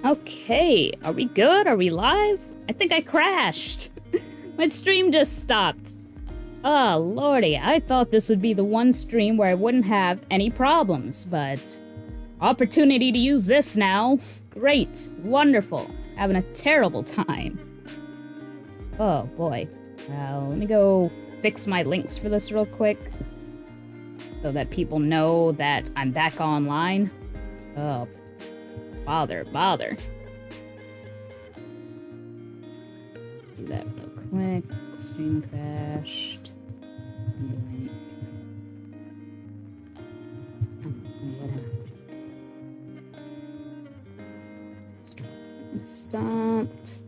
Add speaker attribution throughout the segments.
Speaker 1: Okay, are we good? Are we live? I think I crashed. My stream just stopped. Oh, lordy, I thought this would be the one stream where I wouldn't have any problems, but... Opportunity to use this now. Great, wonderful, having a terrible time. Oh, boy. Let me go fix my links for this real quick, so that people know that I'm back online. Oh, bother. Do that real quick. Stream crashed. Stopped.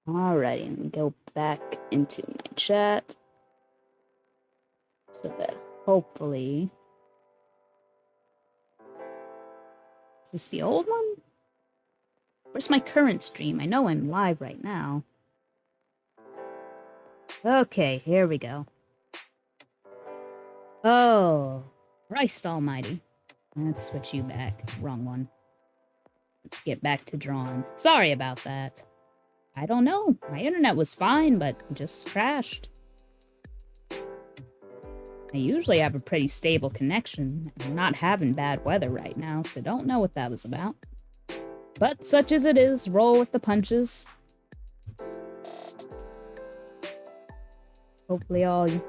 Speaker 1: Alrighty, let me go back into my chat so that hopefully... Is this the old one? Where's my current stream? I know I'm live right now. Okay, here we go. Oh, Christ almighty. Let's switch you back. Wrong one. Let's get back to drawing. Sorry about that. I don't know. My internet was fine, but it just crashed. I usually have a pretty stable connection. I'm not having bad weather right now, so don't know what that was about. But such as it is, roll with the punches. Hopefully all you...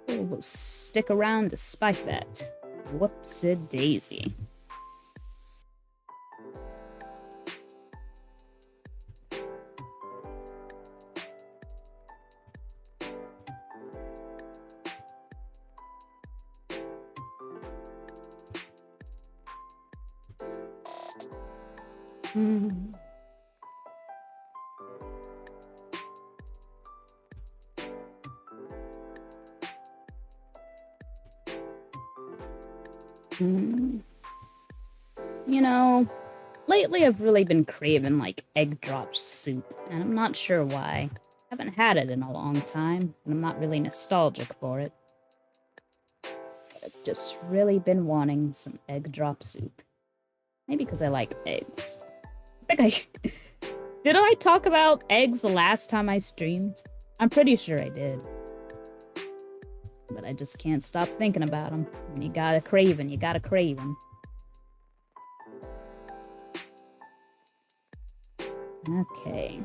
Speaker 1: will stick around despite that. Whoopsie-daisy. You know, lately I've really been craving, like, egg drop soup, and I'm not sure why. I haven't had it in a long time, and I'm not really nostalgic for it. But I've just really been wanting some egg drop soup. Maybe because I like eggs. I think I... Did I talk about eggs the last time I streamed? I'm pretty sure I did. But I just can't stop thinking about them. When you got a craving, you got a craving. Okay.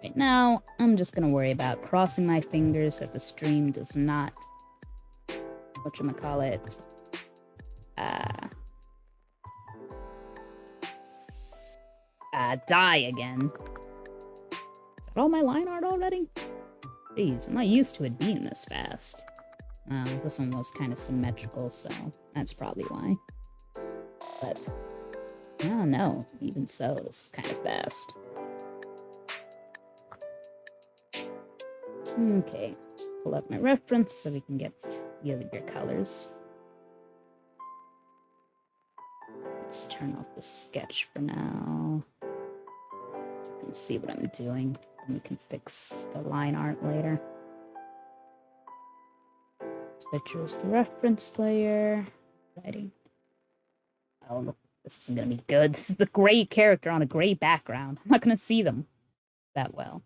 Speaker 1: Right now, I'm just gonna worry about crossing my fingers that the stream does not... whatchamacallit... die again. Is that all my line art already? Jeez, I'm not used to it being this fast. This one was kind of symmetrical, so that's probably why. But, I don't know. Even so, this is kind of fast. Okay, pull up my reference so we can get the other colors. Let's turn off the sketch for now, so you can see what I'm doing, and we can fix the line art later. Switcher's the reference layer. Ready. Oh, look, this isn't gonna be good. This is the gray character on a gray background. I'm not gonna see them that well.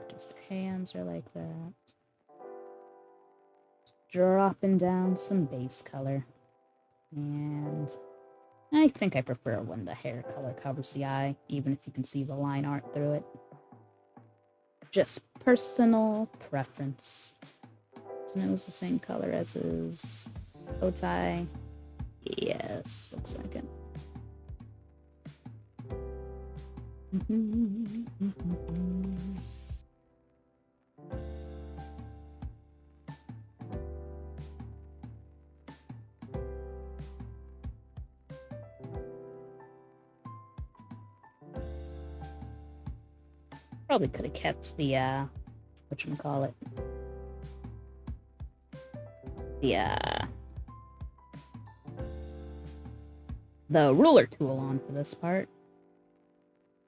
Speaker 1: Just their hands are like that. Just dropping down some base color. And I think I prefer when the hair color covers the eye, even if you can see the line art through it. Just personal preference. His nose the same color as his bow tie. Yes, looks like it. Probably could have kept the, whatchamacallit, the ruler tool on for this part,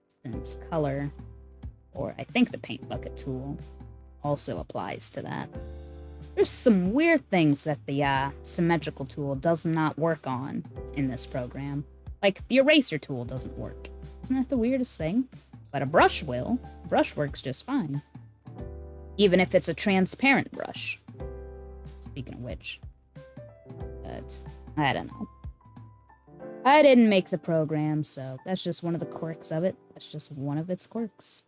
Speaker 1: since color or I think the paint bucket tool also applies to that. There's some weird things that the symmetrical tool does not work on in this program. Like, the eraser tool doesn't work. Isn't that the weirdest thing? But a brush will. A brush works just fine. Even if it's a transparent brush. Speaking of which. But, I don't know. I didn't make the program, so that's just one of the quirks of it. That's just one of its quirks.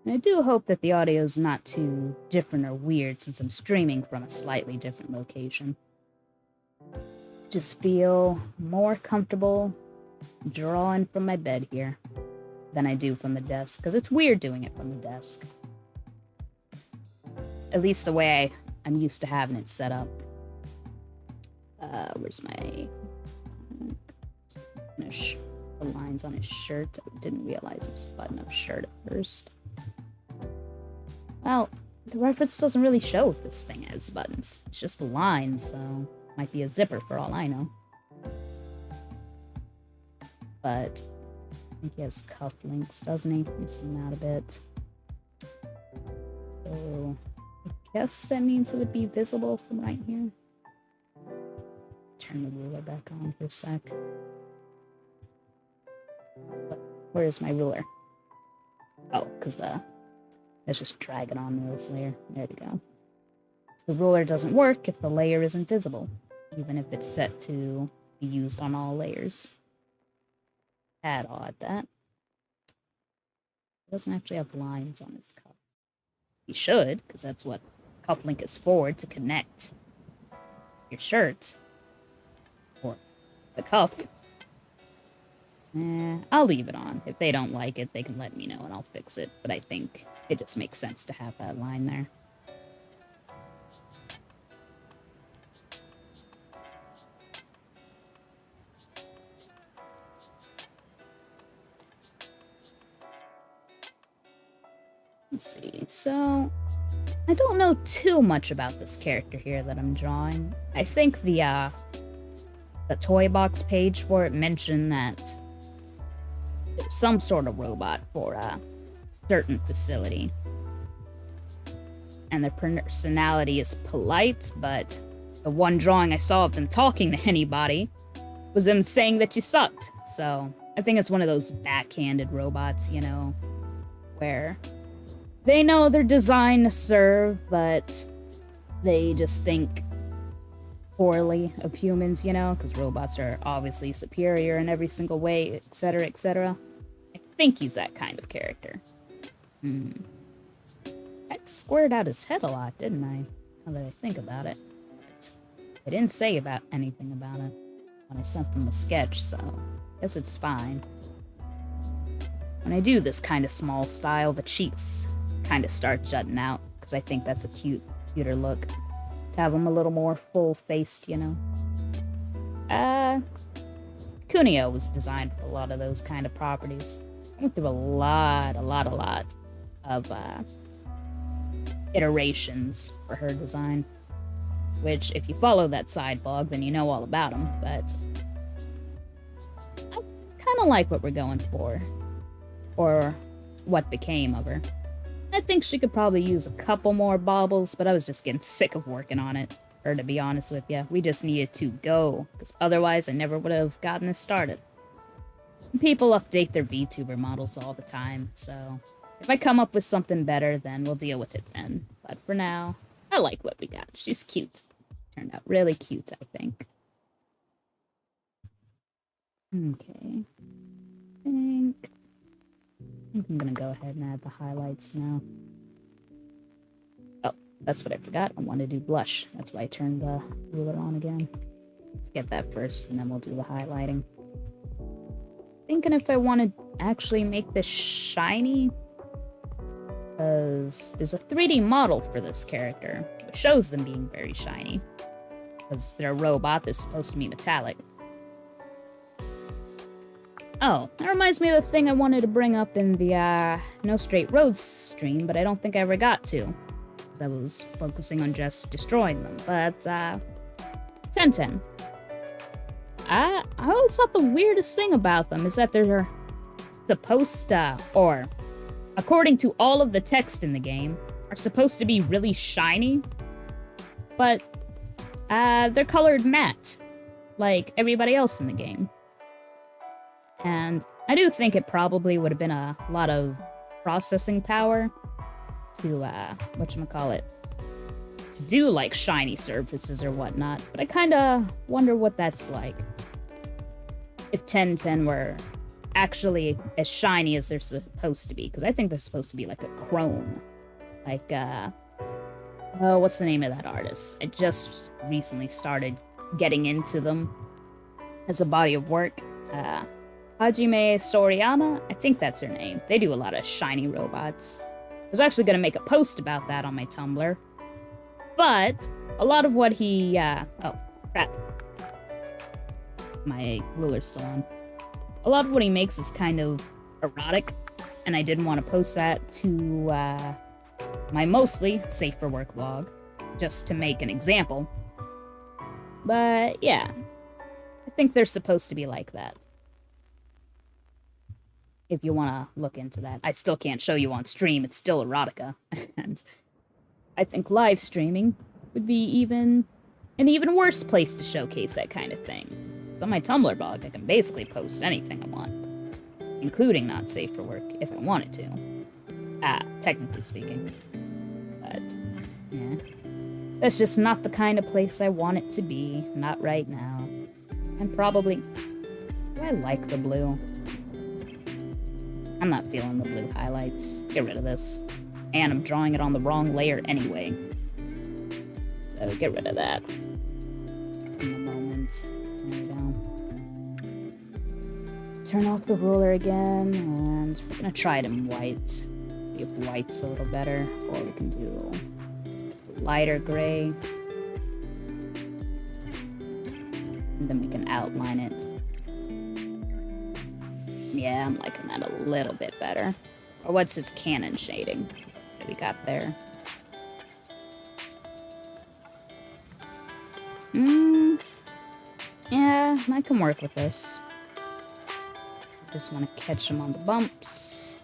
Speaker 1: And I do hope that the audio is not too different or weird since I'm streaming from a slightly different location. Just feel more comfortable drawing from my bed here than I do from the desk, because it's weird doing it from the desk. At least the way I'm used to having it set up. Where's my... the lines on his shirt. I didn't realize it was a button-up shirt at first. Well, the reference doesn't really show if this thing has buttons. It's just a line, so might be a zipper for all I know. But I think he has cufflinks, doesn't he? You zoom out a bit. So I guess that means it would be visible from right here. Turn the ruler back on for a sec. But where is my ruler? Oh, because let's just drag it on this layer. There we go. So the ruler doesn't work if the layer isn't visible, even if it's set to be used on all layers. Tad odd, that. He doesn't actually have lines on his cuff. He should, because that's what cufflink is for, to connect your shirt. Or the cuff. I'll leave it on. If they don't like it, they can let me know and I'll fix it. But I think it just makes sense to have that line there. Let's see. So, I don't know too much about this character here that I'm drawing. I think the toy box page for it mentioned that there's some sort of robot for a certain facility. And their personality is polite, but the one drawing I saw of them talking to anybody was them saying that you sucked. So I think it's one of those backhanded robots, you know, where they know they're designed to serve, but they just think poorly of humans, you know, because robots are obviously superior in every single way, etc., etc. I think he's that kind of character. I squared out his head a lot, didn't I? Now that I think about it. But I didn't say anything about it when I sent them the sketch, so I guess it's fine. When I do this kind of small style, the cheeks kind of start jutting out, because I think that's a cuter look. To have them a little more full-faced, you know. Kuneho was designed with a lot of those kind of properties. I went through a lot of iterations for her design. Which, if you follow that side blog, then you know all about them, but I kind of like what we're going for. Or what became of her. I think she could probably use a couple more baubles, but I was just getting sick of working on it. Or to be honest with you, we just needed to go, because otherwise I never would have gotten this started. People update their VTuber models all the time, so if I come up with something better, then we'll deal with it then. But for now, I like what we got. She's cute. Turned out really cute, I think. Okay. I think I'm gonna go ahead and add the highlights now. Oh, that's what I forgot. I want to do blush. That's why I turned the ruler on again. Let's get that first, and then we'll do the highlighting. Thinking if I want to actually make this shiny, because there's a 3D model for this character, which shows them being very shiny. Because they're a robot, they're supposed to be metallic. Oh, that reminds me of the thing I wanted to bring up in the No Straight Roads stream, but I don't think I ever got to. Because I was focusing on just destroying them. But 1010. I always thought the weirdest thing about them is that they're supposed to, or according to all of the text in the game, are supposed to be really shiny, but they're colored matte, like everybody else in the game. And I do think it probably would have been a lot of processing power to, whatchamacallit, to do, like, shiny surfaces or whatnot, but I kinda wonder what that's like. If 1010 were actually as shiny as they're supposed to be, because I think they're supposed to be like a chrome. Like, oh, what's the name of that artist? I just recently started getting into them as a body of work. Hajime Soriyama, I think that's her name. They do a lot of shiny robots. I was actually going to make a post about that on my Tumblr. But a lot of what he, oh, crap. My ruler's still on. A lot of what he makes is kind of erotic, and I didn't want to post that to, my mostly safe for work vlog, just to make an example. But, yeah. I think they're supposed to be like that. If you want to look into that. I still can't show you on stream, it's still erotica. And I think live streaming would be an even worse place to showcase that kind of thing. So on my Tumblr blog, I can basically post anything I want, including not safe for work, if I wanted to. Technically speaking. But, yeah. That's just not the kind of place I want it to be, not right now. And probably... Do I like the blue? I'm not feeling the blue highlights. Get rid of this. And I'm drawing it on the wrong layer anyway. So get rid of that. In a moment. There we go. Turn off the ruler again, and we're gonna try it in white. See if white's a little better. Or we can do lighter gray. And then we can outline it. Yeah, I'm liking that a little bit better. Or what's his canon shading that we got there? Yeah, I can work with this. Just want to catch him on the bumps.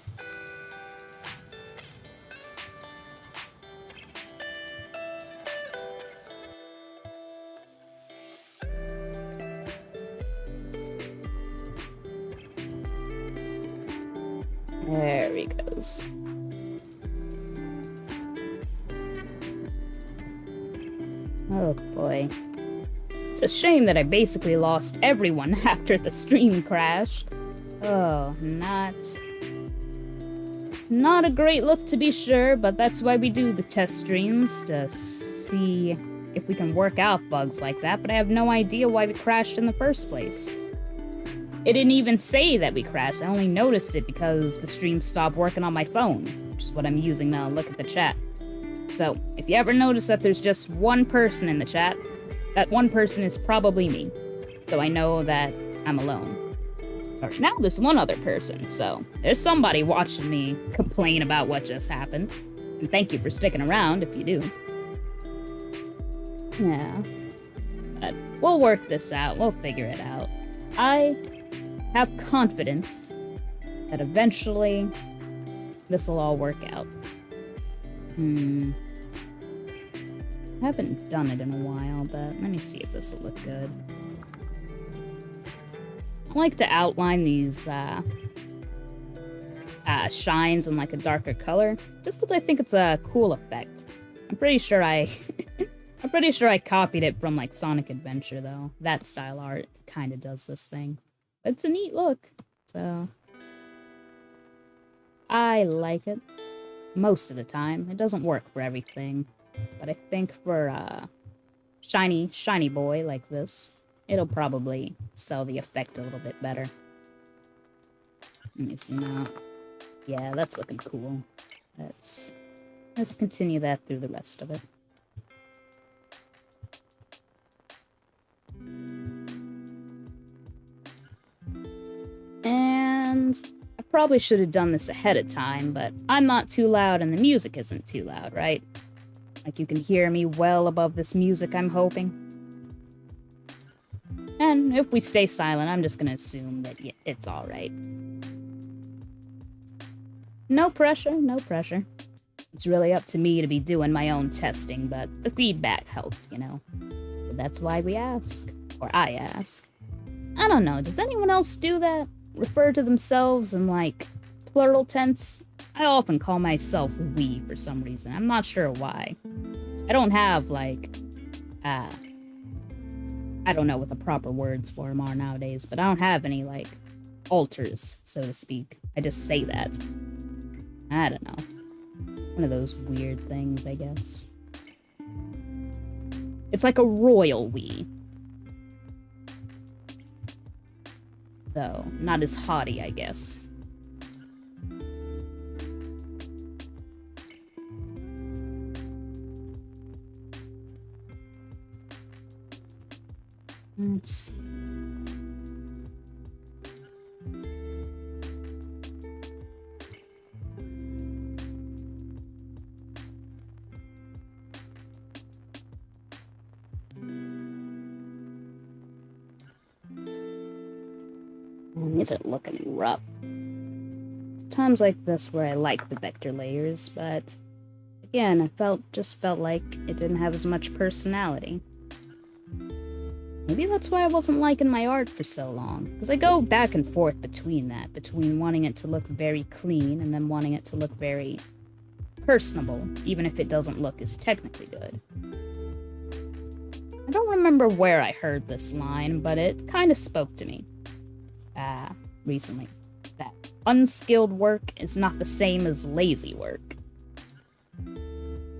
Speaker 1: There he goes. Oh boy. It's a shame that I basically lost everyone after the stream crashed. Oh, not a great look to be sure, but that's why we do the test streams, to see if we can work out bugs like that, but I have no idea why we crashed in the first place. It didn't even say that we crashed. I only noticed it because the stream stopped working on my phone, which is what I'm using now to look at the chat. So, if you ever notice that there's just one person in the chat, that one person is probably me. So I know that I'm alone. Or now there's one other person, so there's somebody watching me complain about what just happened. And thank you for sticking around if you do. Yeah. But we'll work this out. We'll figure it out. I have confidence that eventually this will all work out. I haven't done it in a while, but let me see if this will look good. I like to outline these shines in like a darker color, just because I think it's a cool effect. I'm pretty sure I copied it from like Sonic Adventure though. That style art kind of does this thing. It's a neat look, so I like it most of the time. It doesn't work for everything, but I think for a shiny boy like this, it'll probably sell the effect a little bit better. Let me zoom out. Yeah, that's looking cool. Let's continue that through the rest of it. And I probably should have done this ahead of time, but I'm not too loud and the music isn't too loud, right? Like you can hear me well above this music, I'm hoping. And if we stay silent, I'm just gonna assume that it's alright. No pressure, no pressure. It's really up to me to be doing my own testing, but the feedback helps, you know? So that's why we ask. Or I ask. I don't know, does anyone else do that? Refer to themselves in, like, plural tense? I often call myself we for some reason. I'm not sure why. I don't have, like, I don't know what the proper words for them are nowadays, but I don't have any, like, alters, so to speak. I just say that. I don't know. One of those weird things, I guess. It's like a royal we. Though, not as haughty, I guess. Let's see. These are looking rough. It's times like this where I like the vector layers, but again, I just felt like it didn't have as much personality. Maybe that's why I wasn't liking my art for so long, because I go back and forth between that, between wanting it to look very clean and then wanting it to look very personable, even if it doesn't look as technically good. I don't remember where I heard this line, but it kind of spoke to me. Recently, that unskilled work is not the same as lazy work.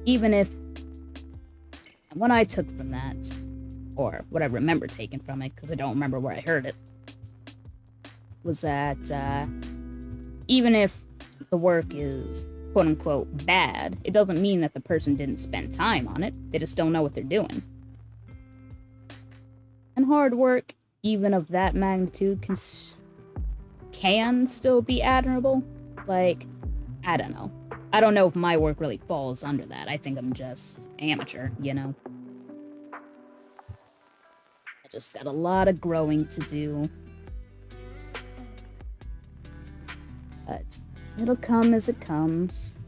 Speaker 1: Even if, what I took from that, or what I remember taking from it, because I don't remember where I heard it, was that even if the work is quote-unquote bad, it doesn't mean that the person didn't spend time on it, they just don't know what they're doing. And hard work, even of that magnitude, can still be admirable. Like, I don't know. I don't know if my work really falls under that. I think I'm just amateur, you know? I just got a lot of growing to do. But it'll come as it comes.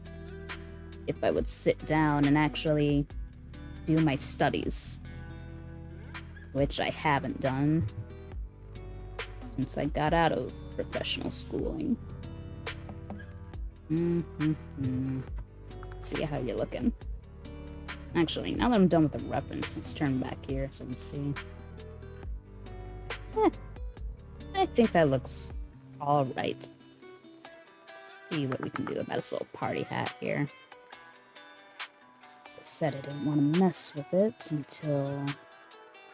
Speaker 1: If I would sit down and actually do my studies. Which I haven't done since I got out of professional schooling. See how you're looking. Actually, now that I'm done with the reference, let's turn back here so we can see. I think that looks alright. See what we can do about this little party hat here. As I said, I didn't want to mess with it until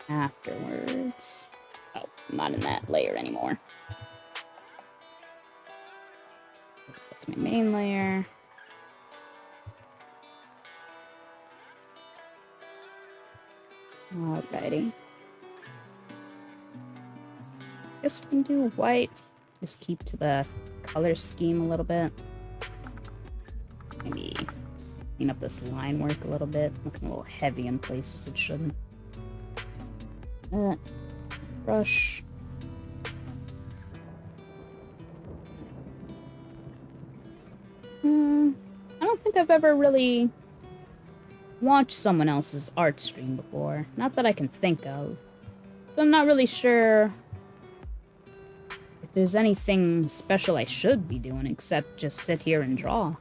Speaker 1: afterwards. Oh, I'm not in that layer anymore. That's my main layer. Alrighty. Guess we can do white. Just keep to the color scheme a little bit. Maybe clean up this line work a little bit. Looking a little heavy in places it shouldn't. Brush. I don't think I've ever really watched someone else's art stream before. Not that I can think of. So I'm not really sure if there's anything special I should be doing except just sit here and draw.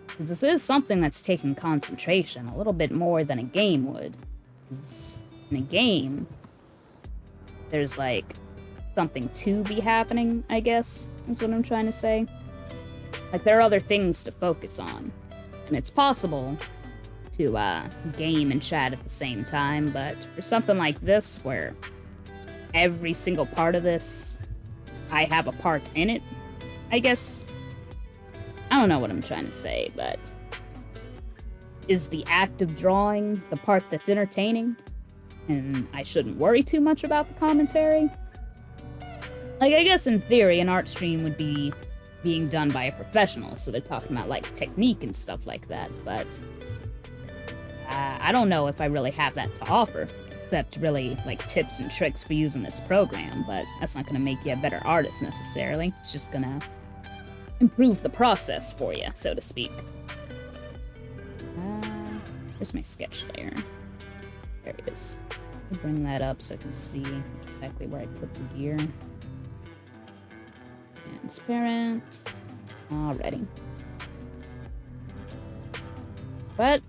Speaker 1: Because this is something that's taking concentration, a little bit more than a game would. Because in a game, there's like something to be happening, I guess, is what I'm trying to say. Like, there are other things to focus on. And it's possible to game and chat at the same time, but for something like this, where every single part of this, I have a part in it, I guess, I don't know what I'm trying to say, but is the act of drawing the part that's entertaining? And I shouldn't worry too much about the commentary? Like, I guess in theory, an art stream would be being done by a professional, so they're talking about, like, technique and stuff like that, but I don't know if I really have that to offer. except really, like, tips and tricks for using this program, but that's not gonna make you a better artist, necessarily. It's just gonna improve the process for you, so to speak. Where's my sketch layer? There it is. I'll bring that up so I can see exactly where I put the gear. Transparent. Alrighty. But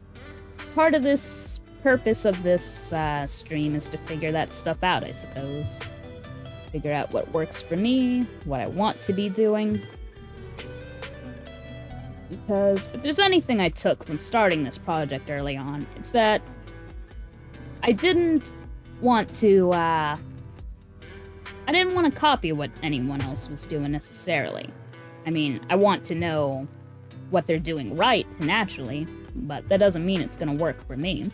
Speaker 1: part of this purpose of this stream is to figure that stuff out, I suppose. Figure out what works for me, what I want to be doing. Because if there's anything I took from starting this project early on, it's that I didn't want to, I didn't want to copy what anyone else was doing necessarily. I mean, I want to know what they're doing right, naturally, but that doesn't mean it's gonna work for me.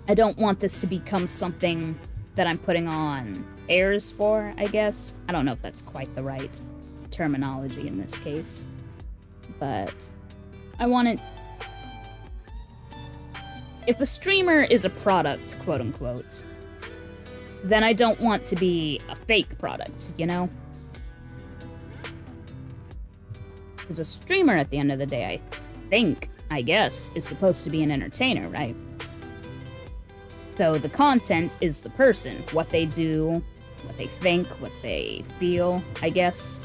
Speaker 1: I don't want this to become something that I'm putting on airs for, I guess. I don't know if that's quite the right terminology in this case. But I want it... If a streamer is a product, quote-unquote, then I don't want to be a fake product, you know? Because a streamer, at the end of the day, I guess, is supposed to be an entertainer, right? So the content is the person, what they do, what they think, what they feel, I guess.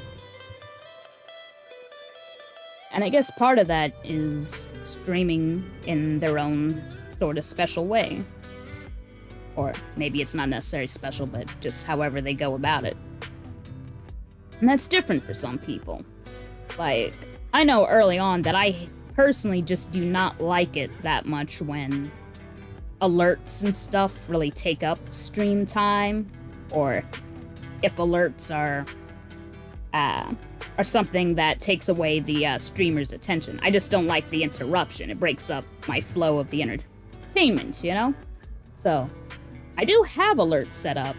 Speaker 1: And I guess part of that is streaming in their own sort of special way. Or maybe it's not necessarily special, but just however they go about it. And that's different for some people. Like, I know early on that I personally just do not like it that much when alerts and stuff really take up stream time, or if alerts are something that takes away the streamer's attention. I just don't like the interruption. It breaks up my flow of the entertainment, you know? So, I do have alerts set up.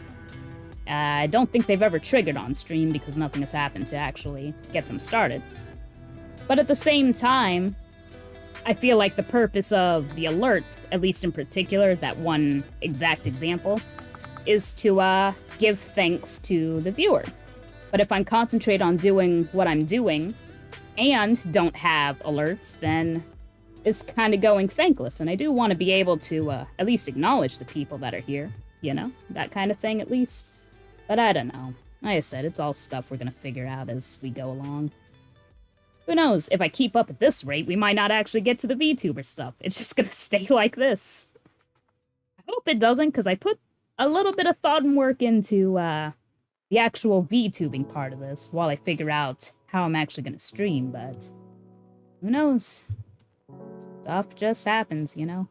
Speaker 1: I don't think they've ever triggered on stream because nothing has happened to actually get them started. But at the same time, I feel like the purpose of the alerts, at least in particular, that one exact example, is to give thanks to the viewer. But if I'm concentrate on doing what I'm doing and don't have alerts, then it's kind of going thankless. And I do want to be able to at least acknowledge the people that are here, you know? That kind of thing, at least. But I don't know. Like I said, it's all stuff we're going to figure out as we go along. Who knows? If I keep up at this rate, we might not actually get to the VTuber stuff. It's just going to stay like this. I hope it doesn't, because I put a little bit of thought and work into the actual VTubing part of this while I figure out how I'm actually going to stream, but who knows? Stuff just happens, you know?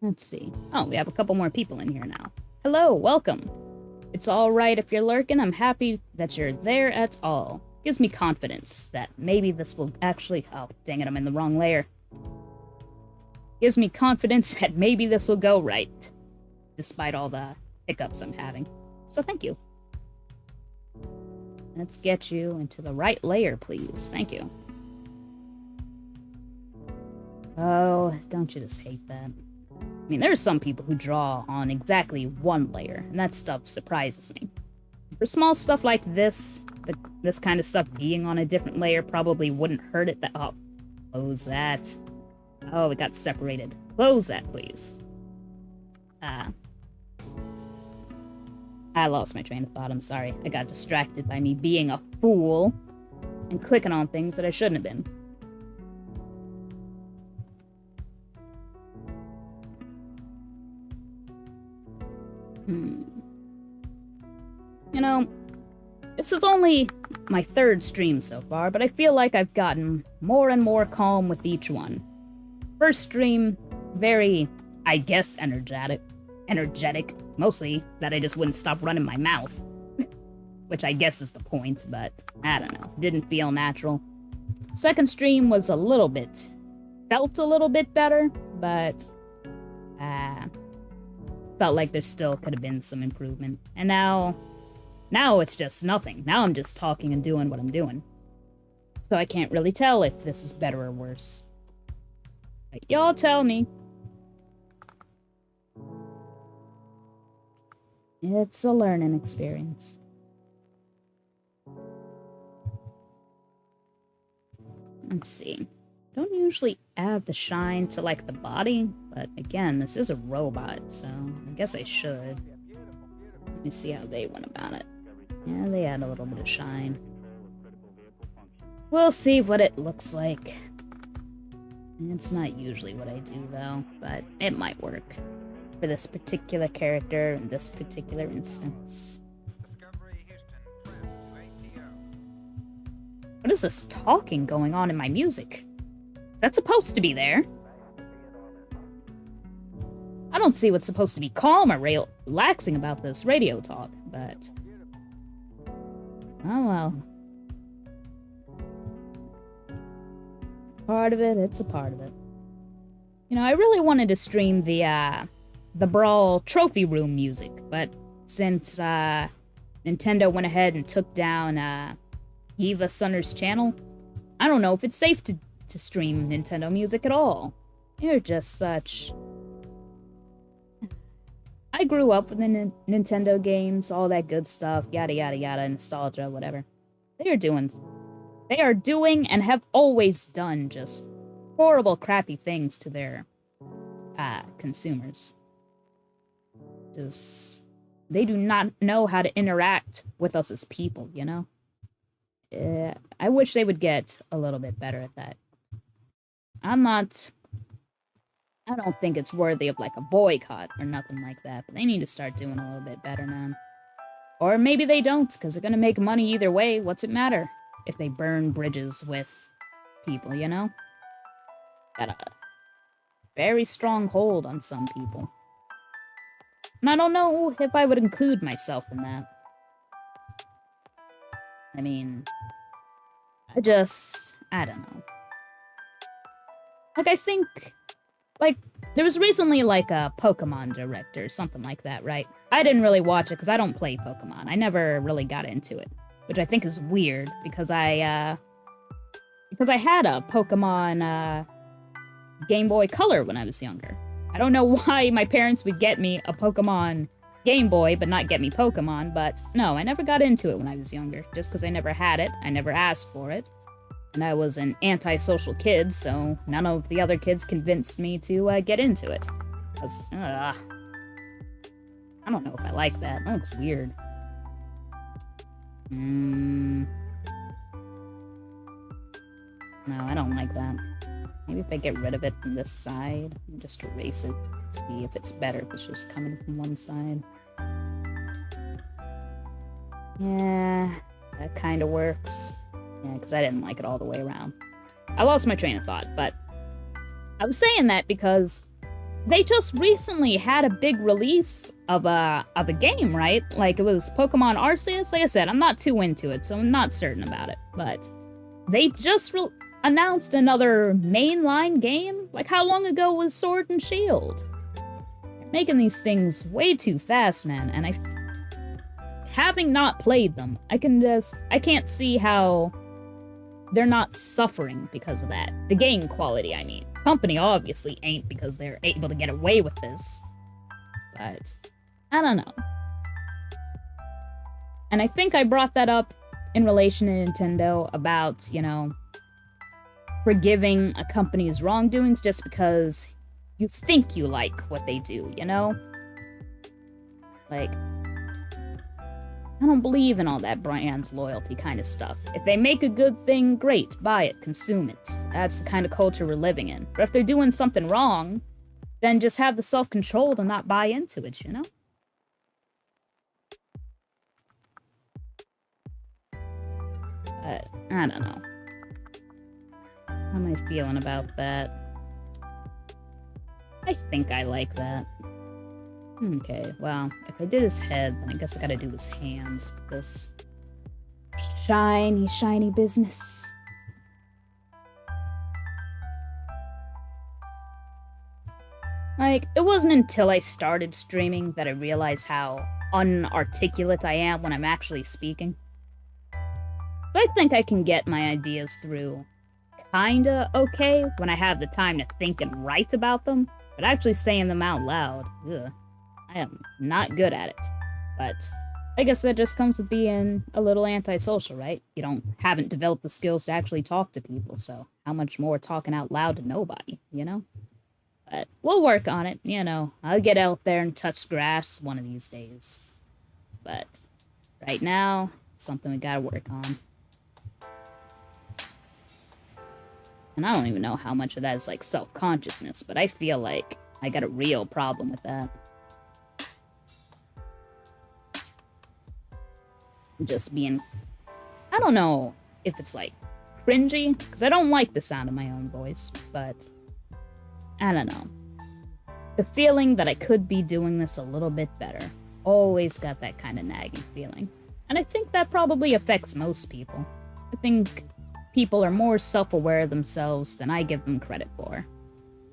Speaker 1: Let's see. Oh, we have a couple more people in here now. Hello, welcome. It's alright if you're lurking. I'm happy that you're there at all. Gives me confidence that maybe this will actually... Oh, dang it, I'm in the wrong layer. Gives me confidence that maybe this will go right, despite all the hiccups I'm having. So thank you. Let's get you into the right layer, please. Thank you. Oh, don't you just hate that? I mean, there are some people who draw on exactly one layer, and that stuff surprises me. For small stuff like this, this kind of stuff being on a different layer probably wouldn't hurt it that... Oh, close that. Oh, it got separated. Close that, please. I lost my train of thought, I'm sorry. I got distracted by me being a fool and clicking on things that I shouldn't have been. You know, this is only my third stream so far, but I feel like I've gotten more and more calm with each one. First stream, very, I guess, energetic. Mostly that I just wouldn't stop running my mouth. Which I guess is the point, but I don't know. Didn't feel natural. Second stream was felt a little bit better, but felt like there still could have been some improvement. And now it's just nothing. Now I'm just talking and doing what I'm doing. So I can't really tell if this is better or worse. But y'all tell me. It's a learning experience. Let's see. Don't usually add the shine to, like, the body, but again, this is a robot, so I guess I should. Let me see how they went about it. Yeah, they add a little bit of shine. We'll see what it looks like. It's not usually what I do, though, but it might work for this particular character in this particular instance. What is this talking going on in my music? Is that supposed to be there? I don't see what's supposed to be calm or relaxing about this radio talk, but... oh well. Part of it, it's a part of it. You know, I really wanted to stream the Brawl Trophy Room music, but since Nintendo went ahead and took down Eva Sunner's channel, I don't know if it's safe to stream Nintendo music at all. You're just such... I grew up with the Nintendo games, all that good stuff, yada yada yada, nostalgia, whatever. They are doing and have always done just horrible, crappy things to their consumers. Just, they do not know how to interact with us as people, you know? I wish they would get a little bit better at that. I don't think it's worthy of, like, a boycott or nothing like that, but they need to start doing a little bit better, man. Or maybe they don't, because they're gonna make money either way. What's it matter if they burn bridges with people, you know? Got a very strong hold on some people. And I don't know if I would include myself in that. I mean, I don't know. Like, I think, like, there was recently, like, a Pokemon Direct or something like that, right? I didn't really watch it because I don't play Pokemon. I never really got into it, which I think is weird because I had a Pokemon Game Boy Color when I was younger. I don't know why my parents would get me a Pokemon Game Boy but not get me Pokemon, but no, I never got into it when I was younger, just because I never had it, I never asked for it, and I was an antisocial kid, so none of the other kids convinced me to get into it. I don't know if I like that. That looks weird. No, I don't like that. Maybe if I get rid of it from this side, and just erase it, see if it's better if it's just coming from one side. Yeah, that kind of works. Yeah, because I didn't like it all the way around. I lost my train of thought, but I was saying that because they just recently had a big release of a game, right? Like, it was Pokemon Arceus. Like I said, I'm not too into it, so I'm not certain about it. But they just announced another mainline game. Like, how long ago was Sword and Shield? They're making these things way too fast, man. And having not played them, I can't see how they're not suffering because of that. The game quality, I mean. Company obviously ain't, because they're able to get away with this. But I don't know. And I think I brought that up in relation to Nintendo about, you know, forgiving a company's wrongdoings just because you think you like what they do, you know? Like, I don't believe in all that brand loyalty kind of stuff. If they make a good thing, great, buy it, consume it. That's the kind of culture we're living in. But if they're doing something wrong, then just have the self-control to not buy into it, you know? But, I don't know. How am I feeling about that? I think I like that. Okay, well, if I did his head, then I guess I gotta do his hands, because shiny, shiny business. Like, it wasn't until I started streaming that I realized how unarticulate I am when I'm actually speaking. I think I can get my ideas through kinda okay when I have the time to think and write about them, but actually saying them out loud, ugh. I am not good at it. But I guess that just comes with being a little antisocial, right? You haven't developed the skills to actually talk to people, so how much more talking out loud to nobody, you know? But we'll work on it, you know. I'll get out there and touch grass one of these days. But right now, something we gotta work on. And I don't even know how much of that is like self-consciousness, but I feel like I got a real problem with that. Just being, I don't know if it's like cringy, because I don't like the sound of my own voice, but I don't know. The feeling that I could be doing this a little bit better. Always got that kind of nagging feeling. And I think that probably affects most people. I think people are more self-aware of themselves than I give them credit for.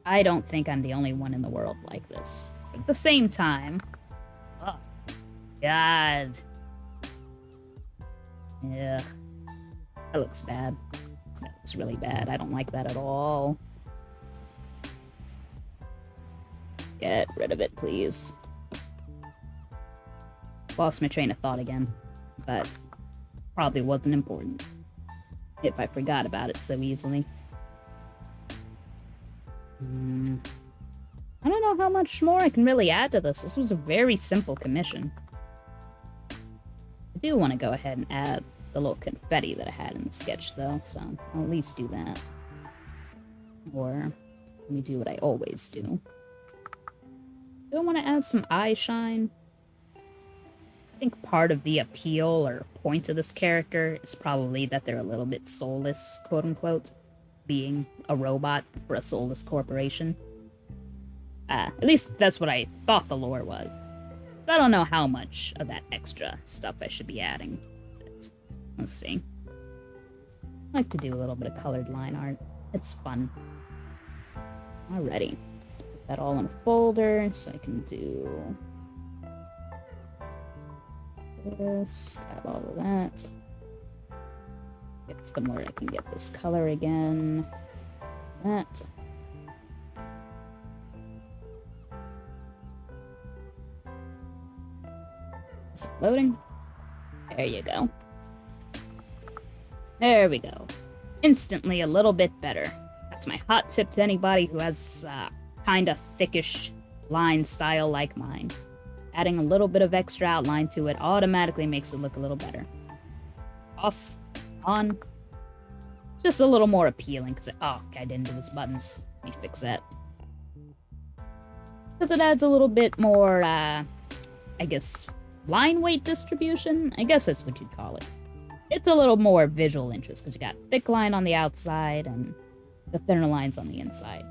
Speaker 1: I don't think I'm the only one in the world like this. But at the same time, oh, God. Yeah, that looks bad. That looks really bad. I don't like that at all. Get rid of it, please. Lost my train of thought again, but probably wasn't important if I forgot about it so easily. I don't know how much more I can really add to this. This was a very simple commission. I do want to go ahead and add the little confetti that I had in the sketch, though, so I'll at least do that. Or let me do what I always do. Do I want to add some eye shine? I think part of the appeal or point of this character is probably that they're a little bit soulless, quote-unquote, being a robot for a soulless corporation. At least that's what I thought the lore was. So I don't know how much of that extra stuff I should be adding. But let's see. I like to do a little bit of colored line art. It's fun. Alrighty. Let's put that all in a folder so I can do this, grab all of that. Get somewhere I can get this color again. That. Is it loading? There you go. There we go. Instantly a little bit better. That's my hot tip to anybody who has kinda thickish line style like mine. Adding a little bit of extra outline to it automatically makes it look a little better. Off, on, just a little more appealing, because oh, I didn't do those buttons. Let me fix that. Because it adds a little bit more, I guess, line weight distribution? I guess that's what you'd call it. It's a little more visual interest, because you got thick line on the outside, and the thinner lines on the inside.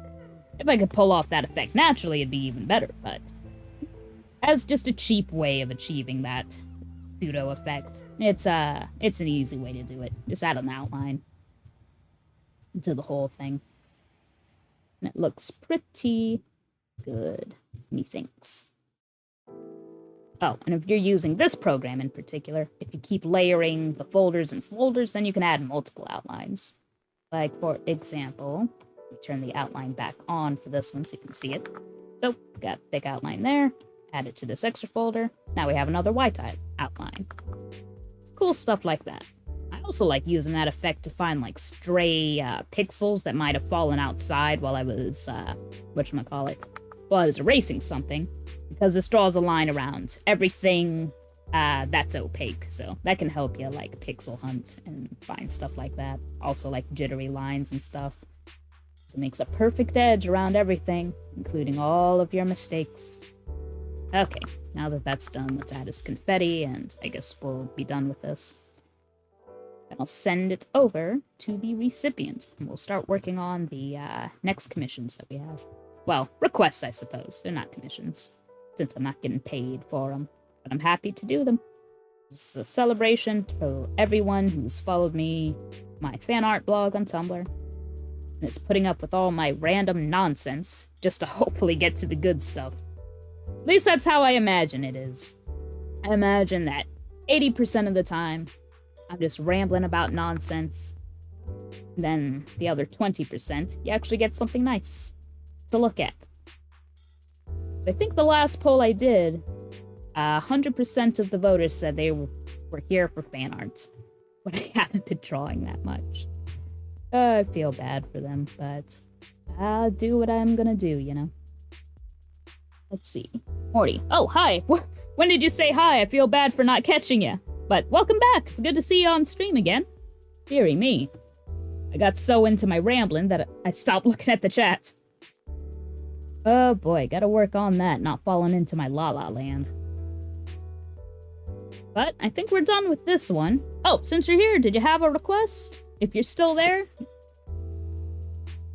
Speaker 1: If I could pull off that effect naturally, it'd be even better, but as just a cheap way of achieving that pseudo effect, it's an easy way to do it. Just add an outline to the whole thing. And it looks pretty good, methinks. Oh, and if you're using this program in particular, if you keep layering the folders and folders, then you can add multiple outlines. Like, for example, let me turn the outline back on for this one so you can see it. So, got thick outline there. Add it to this extra folder. Now we have another white outline. It's cool stuff like that. I also like using that effect to find like stray pixels that might have fallen outside while I was, whatchamacallit, while I was erasing something, because this draws a line around everything that's opaque, so that can help you like pixel hunt and find stuff like that. Also like jittery lines and stuff. So it makes a perfect edge around everything, including all of your mistakes. Okay, now that that's done, let's add this confetti, and I guess we'll be done with this. Then I'll send it over to the recipient, and we'll start working on the next commissions that we have. Well, requests, I suppose. They're not commissions, since I'm not getting paid for them, but I'm happy to do them. This is a celebration for everyone who's followed me, my fan art blog on Tumblr, and it's putting up with all my random nonsense just to hopefully get to the good stuff. At least that's how I imagine it is. I imagine that 80% of the time, I'm just rambling about nonsense. Then the other 20%, you actually get something nice to look at. So I think the last poll I did, 100% of the voters said they were here for fan art. But I haven't been drawing that much. I feel bad for them, but I'll do what I'm gonna do, you know? Let's see. Morty. Oh, hi! When did you say hi? I feel bad for not catching you. But welcome back! It's good to see you on stream again. Dearie me. I got so into my rambling that I stopped looking at the chat. Oh boy, gotta work on that, not falling into my la-la land. But I think we're done with this one. Oh, since you're here, did you have a request? If you're still there?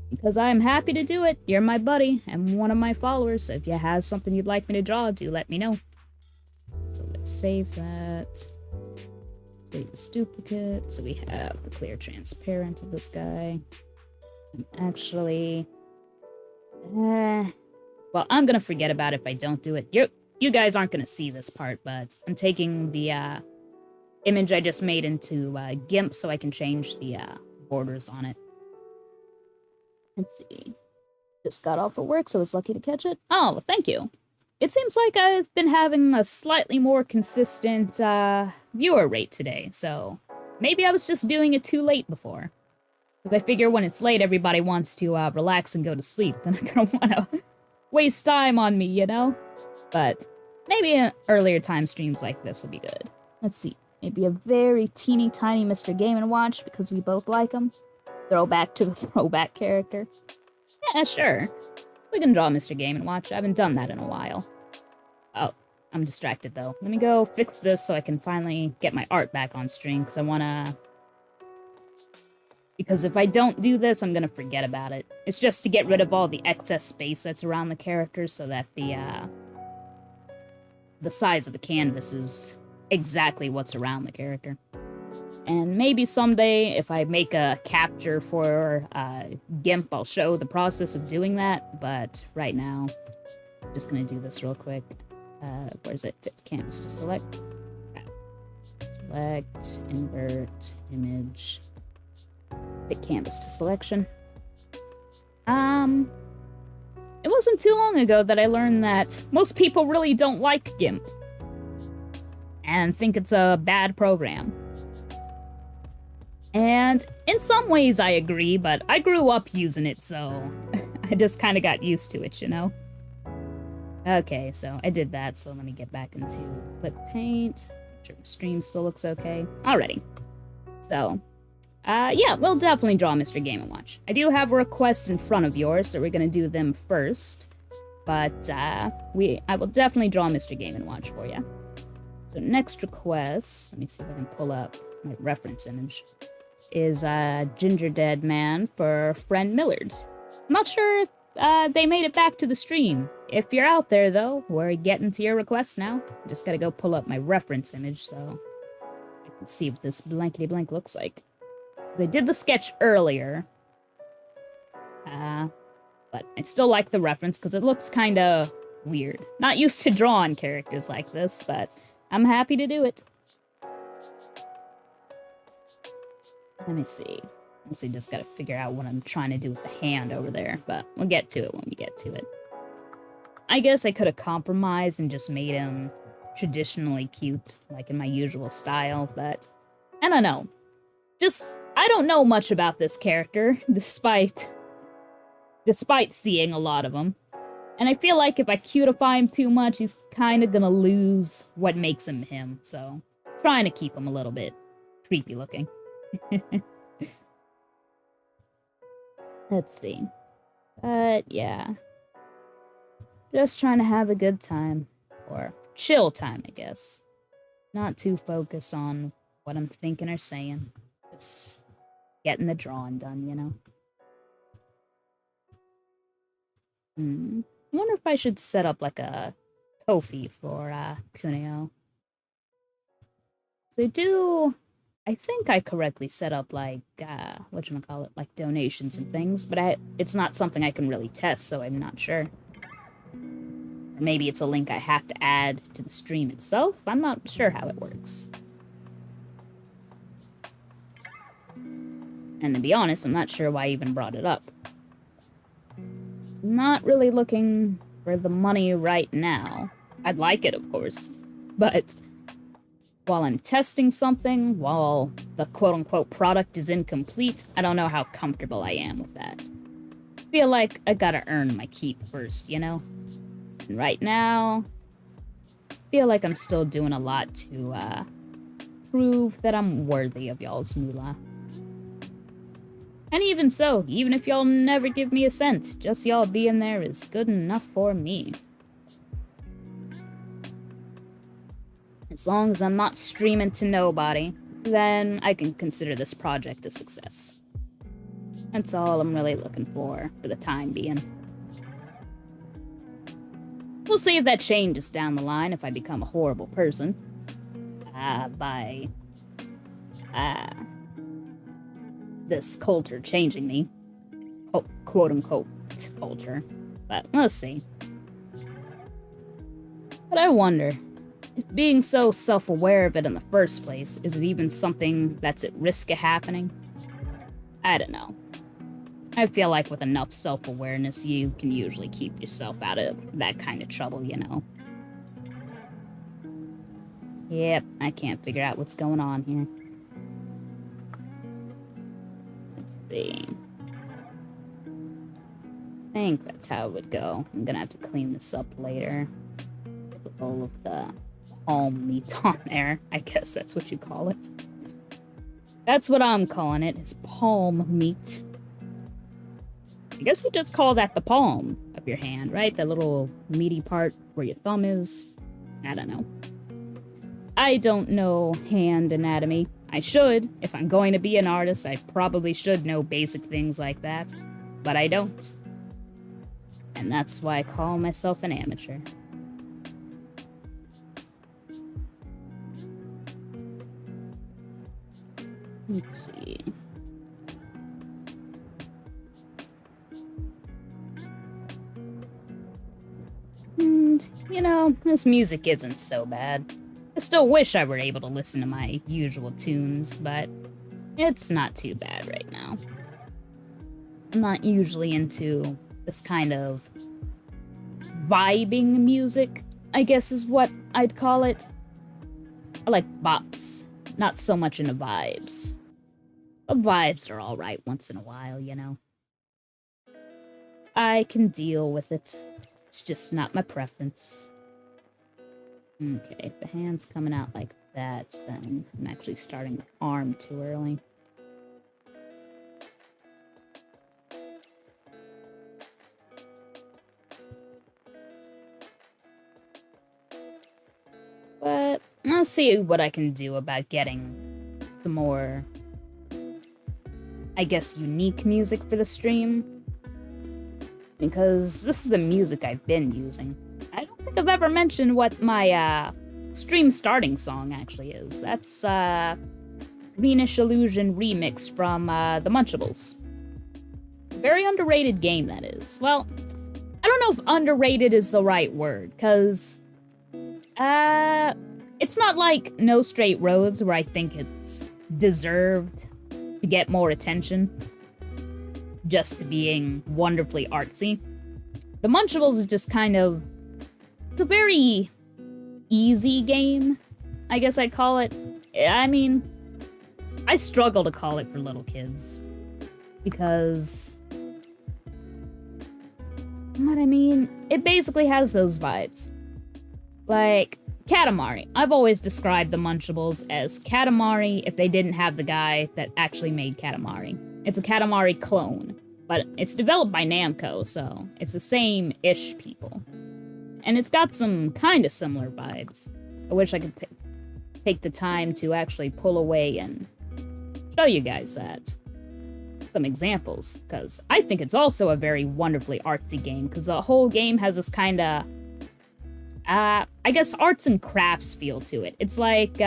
Speaker 1: Because I'm happy to do it. You're my buddy and one of my followers, so if you have something you'd like me to draw, do let me know. So let's save that. Save this duplicate. So we have the clear transparent of this guy. And actually... well, I'm gonna forget about it if I don't do it. You guys aren't gonna see this part, but I'm taking the image I just made into GIMP so I can change the borders on it. Let's see. Just got off of work, so I was lucky to catch it. Oh, well, thank you. It seems like I've been having a slightly more consistent viewer rate today, so maybe I was just doing it too late before. Because I figure when it's late, everybody wants to relax and go to sleep. They're not gonna want to waste time on me, you know? But maybe in earlier time streams like this will be good. Let's see. Maybe a very teeny tiny Mr. Game & Watch because we both like him. Throwback to the throwback character. Yeah, sure. We can draw Mr. Game & Watch. I haven't done that in a while. Oh, I'm distracted though. Let me go fix this so I can finally get my art back on stream because I want to... Because if I don't do this, I'm gonna forget about it. It's just to get rid of all the excess space that's around the character so that the size of the canvas is exactly what's around the character. And maybe someday, if I make a capture for GIMP, I'll show the process of doing that, but right now, I'm just gonna do this real quick. Where's it? Fit canvas to select. Select, invert, image. Fit canvas to selection. It wasn't too long ago that I learned that most people really don't like GIMP and think it's a bad program. And in some ways I agree, but I grew up using it, so I just kind of got used to it, you know? Okay, so I did that, so let me get back into Clip Paint. Make sure the stream still looks okay. Alrighty. So... yeah, we'll definitely draw Mr. Game & Watch. I do have a request in front of yours, so we're gonna do them first. But, I will definitely draw Mr. Game & Watch for you. So next request, let me see if I can pull up my reference image, is Ginger Dead Man for Friend Millard. I'm not sure if they made it back to the stream. If you're out there, though, we're getting to your request now. Just gotta go pull up my reference image so I can see what this blankety-blank looks like. I did the sketch earlier, but I still like the reference because it looks kind of weird. Not used to drawing characters like this, but I'm happy to do it. Let me see. Mostly just gotta figure out what I'm trying to do with the hand over there, but we'll get to it when we get to it. I guess I could have compromised and just made him traditionally cute, like in my usual style, but I don't know. I don't know much about this character, despite seeing a lot of them. And I feel like if I cutify him too much, he's kind of gonna lose what makes him him, so trying to keep him a little bit creepy looking. Let's see. But yeah. Just trying to have a good time. Or chill time, I guess. Not too focused on what I'm thinking or saying. Just getting the drawing done, you know? I wonder if I should set up like a Ko-fi for Kuneho. So I think I correctly set up like, whatchamacallit, like donations and things, but it's not something I can really test, so I'm not sure. Or maybe it's a link I have to add to the stream itself. I'm not sure how it works. And to be honest, I'm not sure why I even brought it up. It's not really looking for the money right now. I'd like it, of course. But while I'm testing something, while the quote-unquote product is incomplete, I don't know how comfortable I am with that. I feel like I gotta earn my keep first, you know? And right now, I feel like I'm still doing a lot to, prove that I'm worthy of y'all's moolah. And even so, even if y'all never give me a cent, just y'all being there is good enough for me. As long as I'm not streaming to nobody, then I can consider this project a success. That's all I'm really looking for the time being. We'll see if that changes down the line if I become a horrible person. By this culture changing me. Quote-unquote culture. But we'll see. But I wonder, if being so self-aware of it in the first place, is it even something that's at risk of happening? I don't know. I feel like with enough self-awareness, you can usually keep yourself out of that kind of trouble, you know? Yep, I can't figure out what's going on here. Let's see. I think that's how it would go. I'm gonna have to clean this up later. With all of the palm meat on there. I guess that's what you call it. That's what I'm calling it, is palm meat. I guess you just call that the palm of your hand, right? That little meaty part where your thumb is. I don't know. I don't know hand anatomy. I should. If I'm going to be an artist, I probably should know basic things like that. But I don't. And that's why I call myself an amateur. Let's see. And, you know, this music isn't so bad. I still wish I were able to listen to my usual tunes, but it's not too bad right now. I'm not usually into this kind of vibing music, I guess is what I'd call it. I like bops, not so much into vibes. But vibes are alright once in a while, you know. I can deal with it. It's just not my preference. Okay, if the hand's coming out like that, then I'm actually starting the arm too early. But I'll see what I can do about getting the more, I guess, unique music for the stream. Because this is the music I've been using. I don't think I've ever mentioned what my stream starting song actually is. That's Greenish Illusion remix from the Munchables. Very underrated game, that is. Well, I don't know if underrated is the right word, because it's not like No Straight Roads, where I think it's deserved to get more attention, just being wonderfully artsy. The Munchables is just kind of, it's a very easy game, I guess I'd call it. I mean, I struggle to call it for little kids, because, what I mean, it basically has those vibes. Like, Katamari. I've always described the Munchables as Katamari if they didn't have the guy that actually made Katamari. It's a Katamari clone, but it's developed by Namco, so it's the same-ish people. And it's got some kind of similar vibes. I wish I could take the time to actually pull away and show you guys that. Some examples, because I think it's also a very wonderfully artsy game, because the whole game has this kind of, I guess, arts and crafts feel to it. It's like,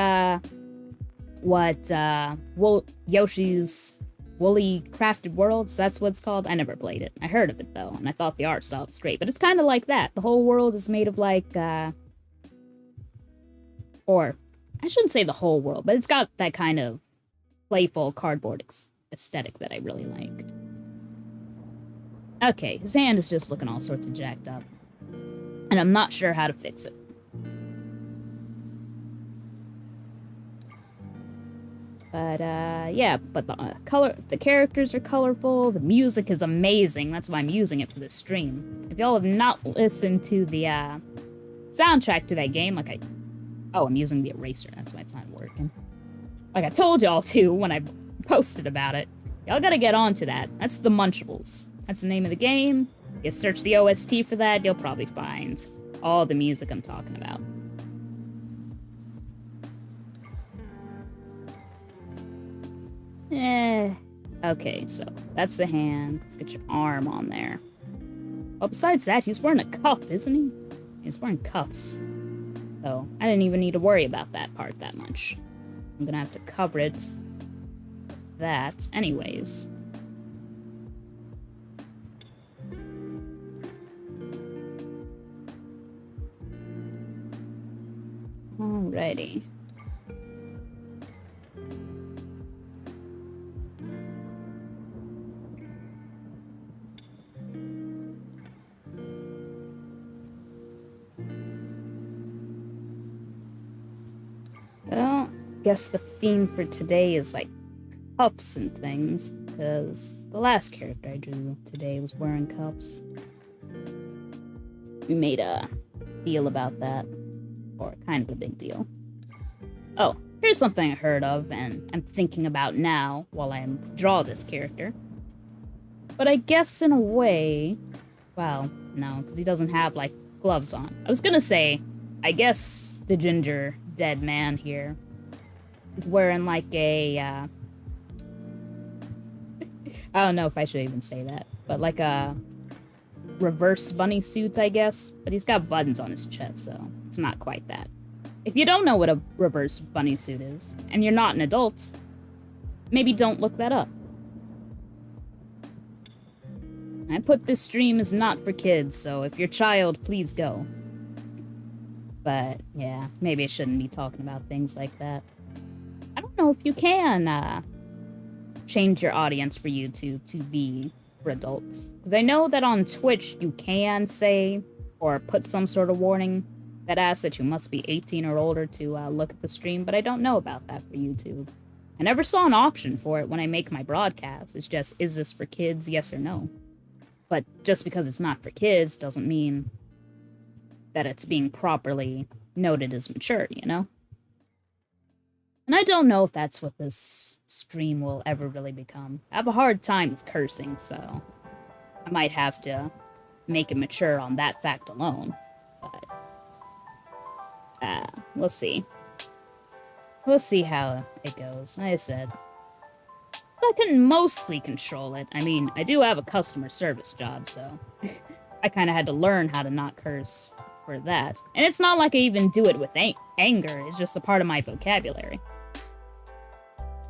Speaker 1: Yoshi's Woolly Crafted Worlds, that's what it's called. I never played it. I heard of it, though, and I thought the art style was great. But it's kind of like that. The whole world is made of, like, or, I shouldn't say the whole world, but it's got that kind of playful cardboard aesthetic that I really like. Okay, his hand is just looking all sorts of jacked up. And I'm not sure how to fix it. But, yeah, but the characters are colorful, the music is amazing, that's why I'm using it for this stream. If y'all have not listened to the, soundtrack to that game, oh, I'm using the eraser, that's why it's not working. Like I told y'all to when I posted about it. Y'all gotta get on to that. That's the Munchables. That's the name of the game. You search the OST for that, you'll probably find all the music I'm talking about. Okay, so that's the hand. Let's get your arm on there. Well, besides that, he's wearing a cuff, isn't he? He's wearing cuffs. So, I didn't even need to worry about that part that much. I'm gonna have to cover it with that anyways. Alrighty. So, I guess the theme for today is like cuffs and things, because the last character I drew today was wearing cuffs. We made a deal about that, or kind of a big deal. Oh, here's something I heard of and I'm thinking about now while I draw this character. But I guess in a way, well, no, because he doesn't have like gloves on. I was gonna say, I guess the ginger dead man here is wearing like a, I don't know if I should even say that, but like a reverse bunny suit, I guess. But he's got buttons on his chest, so it's not quite that. If you don't know what a reverse bunny suit is, and you're not an adult, maybe don't look that up. I put this stream as not for kids, so if you're a child, please go. But, yeah, maybe I shouldn't be talking about things like that. I don't know if you can, change your audience for YouTube to be for adults. Because I know that on Twitch, you can say, or put some sort of warning that asks that you must be 18 or older to, look at the stream, but I don't know about that for YouTube. I never saw an option for it when I make my broadcast. It's just, is this for kids, yes or no? But just because it's not for kids doesn't mean that it's being properly noted as mature, you know? And I don't know if that's what this stream will ever really become. I have a hard time with cursing, so I might have to make it mature on that fact alone. But, we'll see. We'll see how it goes. Like I said, I can mostly control it. I mean, I do have a customer service job, so I kind of had to learn how to not curse for that. And it's not like I even do it with anger. It's just a part of my vocabulary.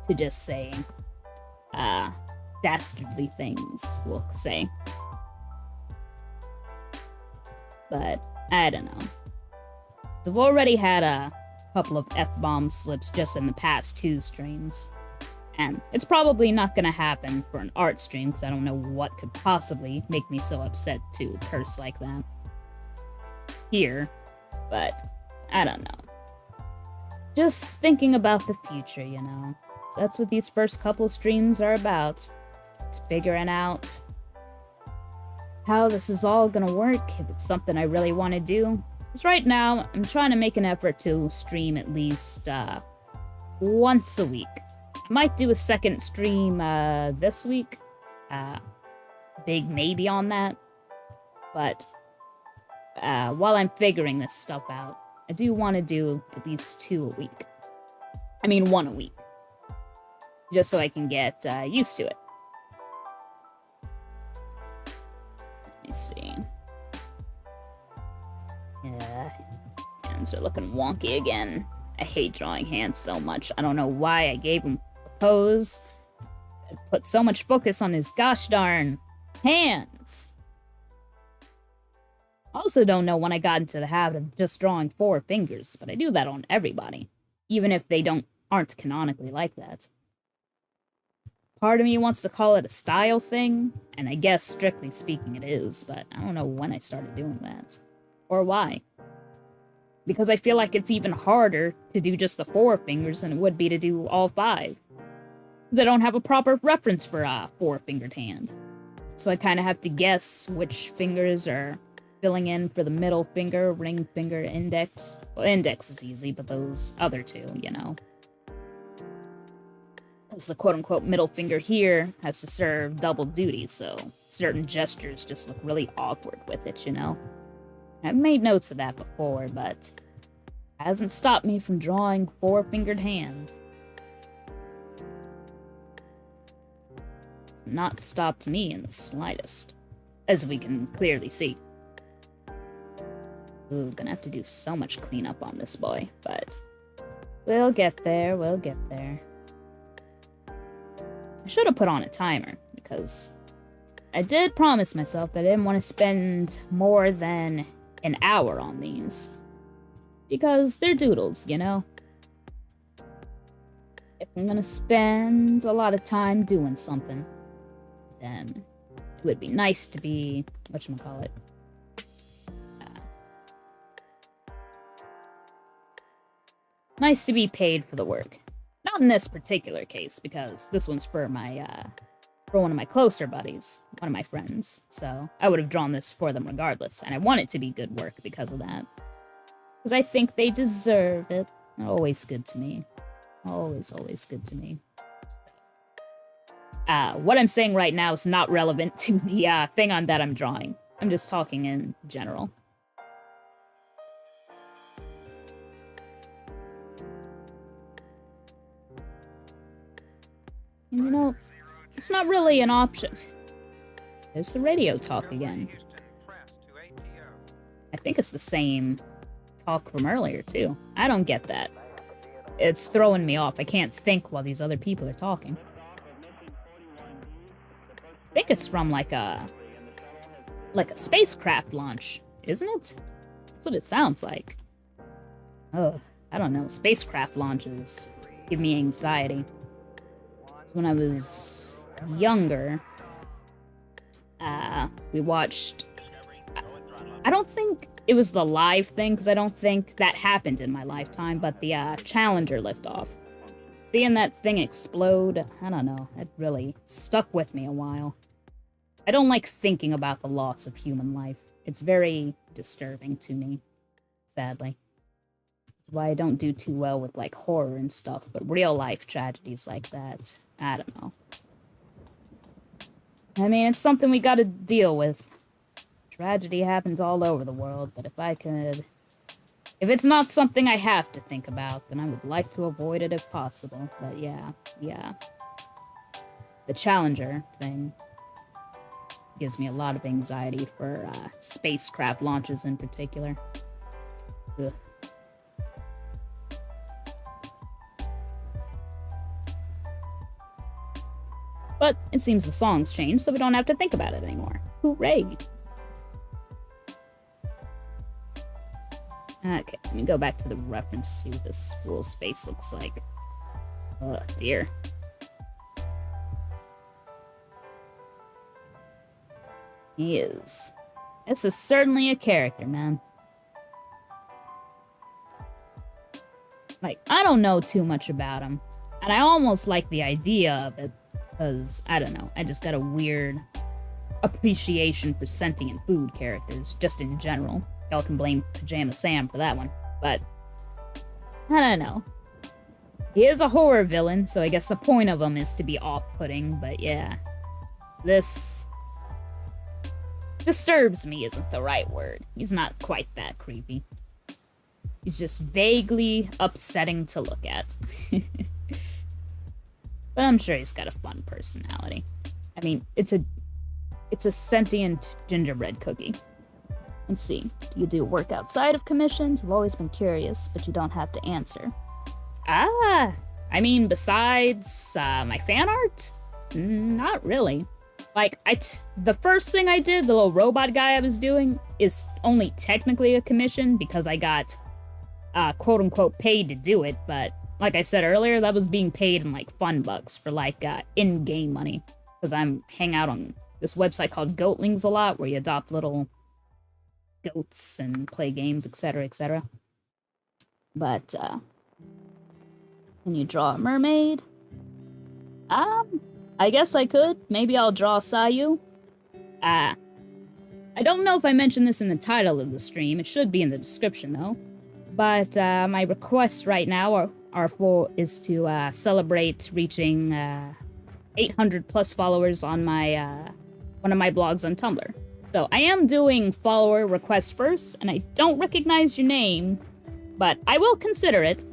Speaker 1: To just say, dastardly things, we'll say. But, I don't know. So I've already had a couple of F-bomb slips just in the past 2 streams. And it's probably not gonna happen for an art stream, because I don't know what could possibly make me so upset to curse like that here, but I don't know. Just thinking about the future, you know. So that's what these first couple streams are about. Just figuring out how this is all gonna work, if it's something I really want to do. Because right now, I'm trying to make an effort to stream at least once a week. I might do a second stream this week. Big maybe on that. But while I'm figuring this stuff out, I do want to do at least 2 a week. I mean, 1 a week. Just so I can get used to it. Let me see. Yeah, hands are looking wonky again. I hate drawing hands so much. I don't know why I gave him a pose. I put so much focus on his gosh darn hands. I also don't know when I got into the habit of just drawing 4 fingers, but I do that on everybody, even if they aren't canonically like that. Part of me wants to call it a style thing, and I guess strictly speaking it is, but I don't know when I started doing that. Or why. Because I feel like it's even harder to do just the 4 fingers than it would be to do all 5. Because I don't have a proper reference for a four-fingered hand. So I kind of have to guess which fingers are filling in for the middle finger, ring finger, index. Well, index is easy, but those other two, you know. Because the quote-unquote middle finger here has to serve double duty, so certain gestures just look really awkward with it, you know. I've made notes of that before, but it hasn't stopped me from drawing four-fingered hands. It's not stopped me in the slightest, as we can clearly see. Ooh, gonna have to do so much cleanup on this boy, but we'll get there, we'll get there. I should have put on a timer, because I did promise myself that I didn't want to spend more than an hour on these. Because they're doodles, you know? If I'm gonna spend a lot of time doing something, then it would be nice to be, whatchamacallit, nice to be paid for the work. Not in this particular case, because this one's for my, for one of my closer buddies, one of my friends. So I would have drawn this for them regardless, and I want it to be good work because of that. Because I think they deserve it. Always good to me. Always, always good to me. What I'm saying right now is not relevant to the thing on that I'm drawing. I'm just talking in general. And you know, it's not really an option. There's the radio talk again. I think it's the same talk from earlier, too. I don't get that. It's throwing me off. I can't think while these other people are talking. I think it's from like a spacecraft launch, isn't it? That's what it sounds like. Ugh, I don't know. Spacecraft launches give me anxiety. When I was younger, we watched... I don't think it was the live thing, because I don't think that happened in my lifetime, but the Challenger liftoff. Seeing that thing explode, I don't know, it really stuck with me a while. I don't like thinking about the loss of human life. It's very disturbing to me, sadly. Why I don't do too well with, like, horror and stuff, but real-life tragedies like that, I don't know. I mean, it's something we gotta deal with. Tragedy happens all over the world, but if I could... If it's not something I have to think about, then I would like to avoid it if possible. But yeah. The Challenger thing gives me a lot of anxiety for spacecraft launches in particular. Ugh. But it seems the song's changed, so we don't have to think about it anymore. Hooray! Okay, let me go back to the reference, see what this fool's face looks like. Oh, dear. He is. This is certainly a character, man. Like, I don't know too much about him, and I almost like the idea of it, because, I don't know, I just got a weird appreciation for sentient food characters, just in general. Y'all can blame Pajama Sam for that one, but I don't know. He is a horror villain, so I guess the point of him is to be off-putting, but yeah. This... disturbs me isn't the right word. He's not quite that creepy. He's just vaguely upsetting to look at. But I'm sure he's got a fun personality. I mean, it's a sentient gingerbread cookie. Let's see. Do you do work outside of commissions? I've always been curious, but you don't have to answer. I mean, besides my fan art? Not really. Like, the first thing I did, the little robot guy I was doing, is only technically a commission because I got, quote-unquote, paid to do it, but like I said earlier, that was being paid in, like, fun bucks for, like, in-game money. Because I'm hang out on this website called Goatlings a lot, where you adopt little goats and play games, etc., etc. But, can you draw a mermaid? I guess I could. Maybe I'll draw Sayu. I don't know if I mentioned this in the title of the stream. It should be in the description, though. But my requests right now is to celebrate reaching 800 plus followers on my one of my blogs on Tumblr. So I am doing follower requests first, and I don't recognize your name, but I will consider it.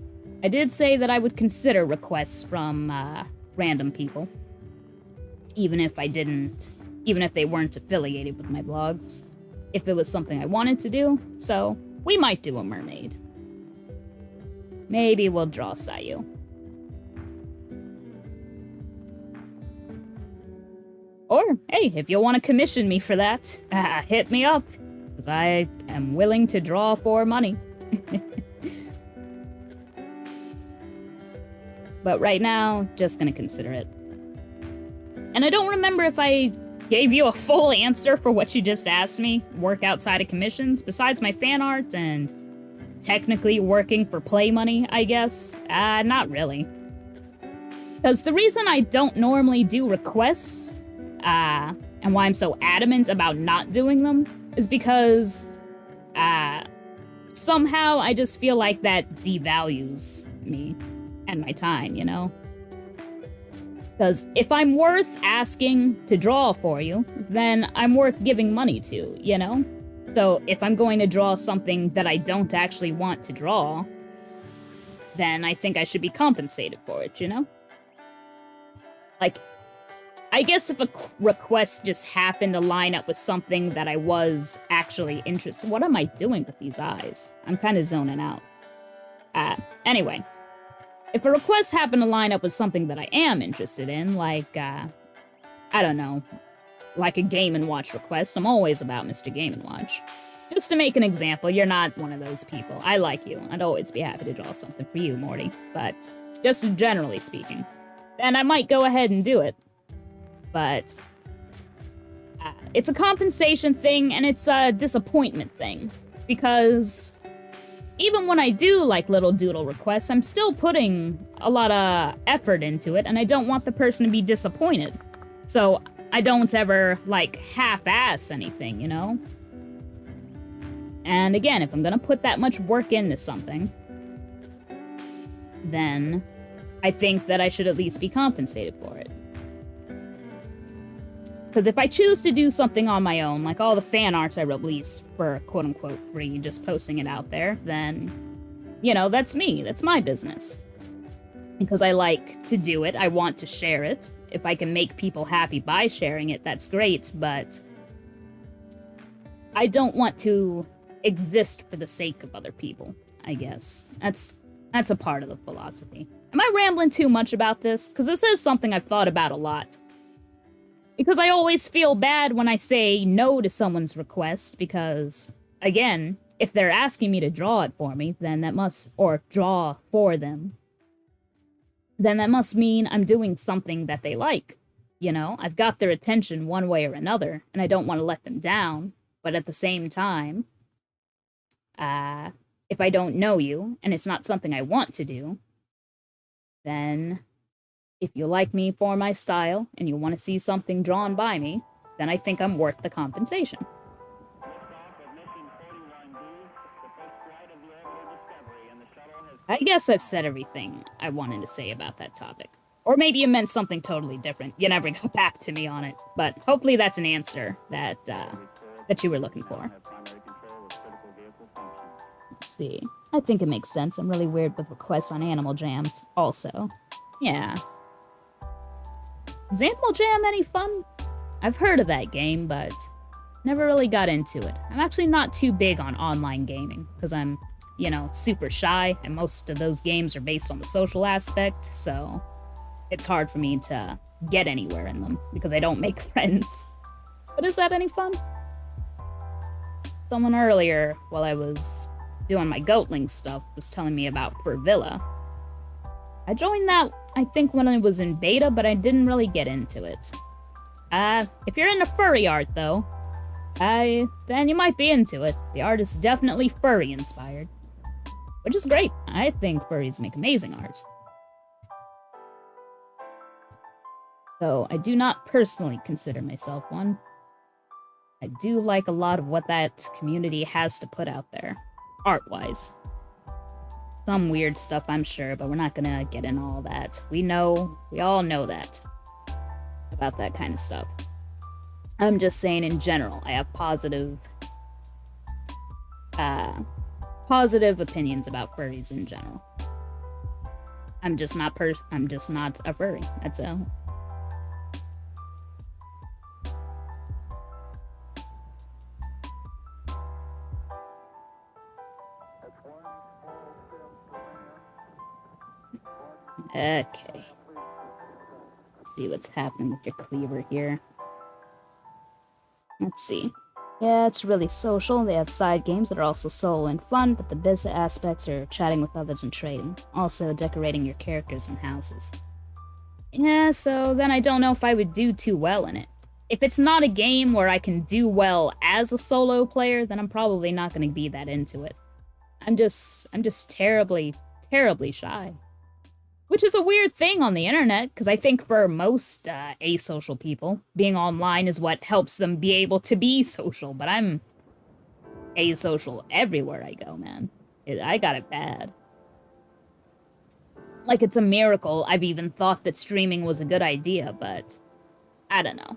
Speaker 1: I did say that I would consider requests from random people, even if they weren't affiliated with my blogs, if it was something I wanted to do. So we might do a mermaid. Maybe we'll draw Sayu. Or, hey, if you want to commission me for that, hit me up, because I am willing to draw for money. But right now, just gonna consider it. And I don't remember if I gave you a full answer for what you just asked me. Work outside of commissions, besides my fan art and technically working for play money, I guess. Not really. Because the reason I don't normally do requests, and why I'm so adamant about not doing them, is because, somehow I just feel like that devalues me and my time, you know? Because if I'm worth asking to draw for you, then I'm worth giving money to, you know? So if I'm going to draw something that I don't actually want to draw, then I think I should be compensated for it, you know? Like, I guess if a request just happened to line up with something that I was actually interested in. What am I doing with these eyes? I'm kind of zoning out. Anyway. If a request happened to line up with something that I am interested in, like, I don't know, like a Game & Watch request, I'm always about Mr. Game & Watch. Just to make an example, you're not one of those people. I like you. I'd always be happy to draw something for you, Morty. But, just generally speaking. Then I might go ahead and do it. But, it's a compensation thing, and it's a disappointment thing. Because even when I do, like, little doodle requests, I'm still putting a lot of effort into it, and I don't want the person to be disappointed. So I don't ever, like, half-ass anything, you know? And again, if I'm gonna put that much work into something, then I think that I should at least be compensated for it. Because if I choose to do something on my own, like all the fan arts I release for quote-unquote free, just posting it out there, then, you know, that's me. That's my business. Because I like to do it. I want to share it. If I can make people happy by sharing it, that's great, but I don't want to exist for the sake of other people, I guess. That's a part of the philosophy. Am I rambling too much about this? Because this is something I've thought about a lot. Because I always feel bad when I say no to someone's request, because, again, if they're asking me to draw it for me, then that must, or draw for them, then that must mean I'm doing something that they like. You know, I've got their attention one way or another, and I don't want to let them down, but at the same time, if I don't know you, and it's not something I want to do, then if you like me for my style, and you want to see something drawn by me, then I think I'm worth the compensation. I guess I've said everything I wanted to say about that topic. Or maybe you meant something totally different. You never got back to me on it. But hopefully that's an answer that you were looking for. Let's see. I think it makes sense. I'm really weird with requests on Animal Jam also. Yeah. Is Animal Jam any fun? I've heard of that game, but never really got into it. I'm actually not too big on online gaming, because I'm, you know, super shy, and most of those games are based on the social aspect, so it's hard for me to get anywhere in them, because I don't make friends. But is that any fun? Someone earlier, while I was doing my Goatling stuff, was telling me about Villa. I joined that, I think, when it was in beta, but I didn't really get into it. If you're into furry art, though, then you might be into it. The art is definitely furry-inspired. Which is great. I think furries make amazing art. Though I do not personally consider myself one. I do like a lot of what that community has to put out there, art-wise. Some weird stuff, I'm sure, but we're not gonna get in all that. We all know that about that kind of stuff. I'm just saying in general, I have positive opinions about furries in general. I'm just not a furry. That's all. Okay. Let's see what's happening with your cleaver here. Let's see. Yeah, it's really social. They have side games that are also solo and fun, but the business aspects are chatting with others and trading. Also, decorating your characters and houses. Yeah, so then I don't know if I would do too well in it. If it's not a game where I can do well as a solo player, then I'm probably not going to be that into it. I'm just terribly, terribly shy. Which is a weird thing on the internet, because I think for most asocial people, being online is what helps them be able to be social, but I'm asocial everywhere I go, man. I got it bad. Like, it's a miracle I've even thought that streaming was a good idea, but I don't know.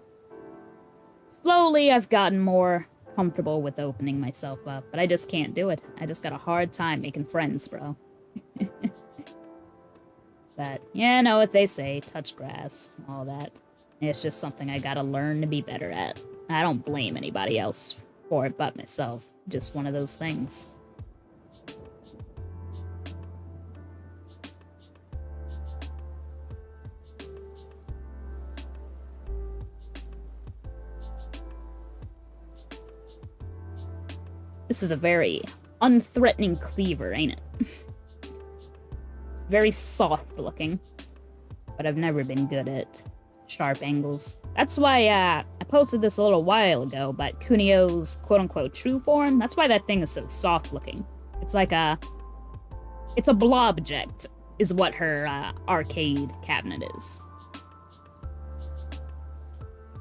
Speaker 1: Slowly, I've gotten more comfortable with opening myself up, but I just can't do it. I just got a hard time making friends, bro. But, yeah, know what they say, touch grass, all that. It's just something I gotta learn to be better at. I don't blame anybody else for it but myself. Just one of those things. This is a very unthreatening cleaver, ain't it? Very soft looking, but I've never been good at sharp angles. That's why I posted this a little while ago, but Kuneho's quote-unquote true form, that's why that thing is so soft looking. It's like it's a blobject, is what her arcade cabinet is.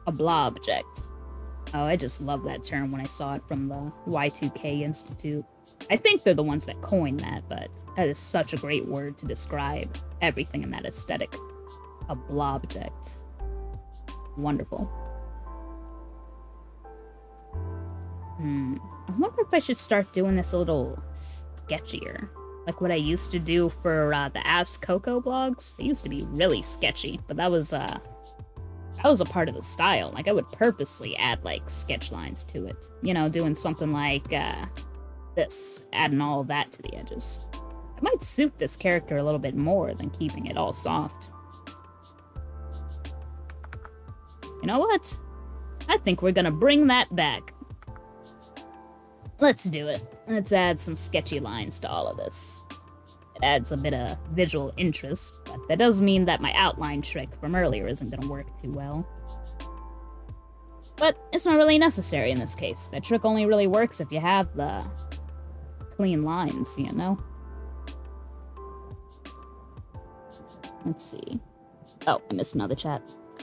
Speaker 1: A blobject. Oh, I just love that term when I saw it from the Y2K Institute. I think they're the ones that coined that, but that is such a great word to describe everything in that aesthetic. A blobject. Wonderful. I wonder if I should start doing this a little sketchier. Like what I used to do for the Ask Coco blogs. They used to be really sketchy, but that was a part of the style. Like, I would purposely add, like, sketch lines to it. You know, doing something like, this, adding all of that to the edges. It might suit this character a little bit more than keeping it all soft. You know what? I think we're gonna bring that back. Let's do it. Let's add some sketchy lines to all of this. It adds a bit of visual interest, but that does mean that my outline trick from earlier isn't gonna work too well. But it's not really necessary in this case. That trick only really works if you have the clean lines, you know? Let's see. Oh, I missed another chat.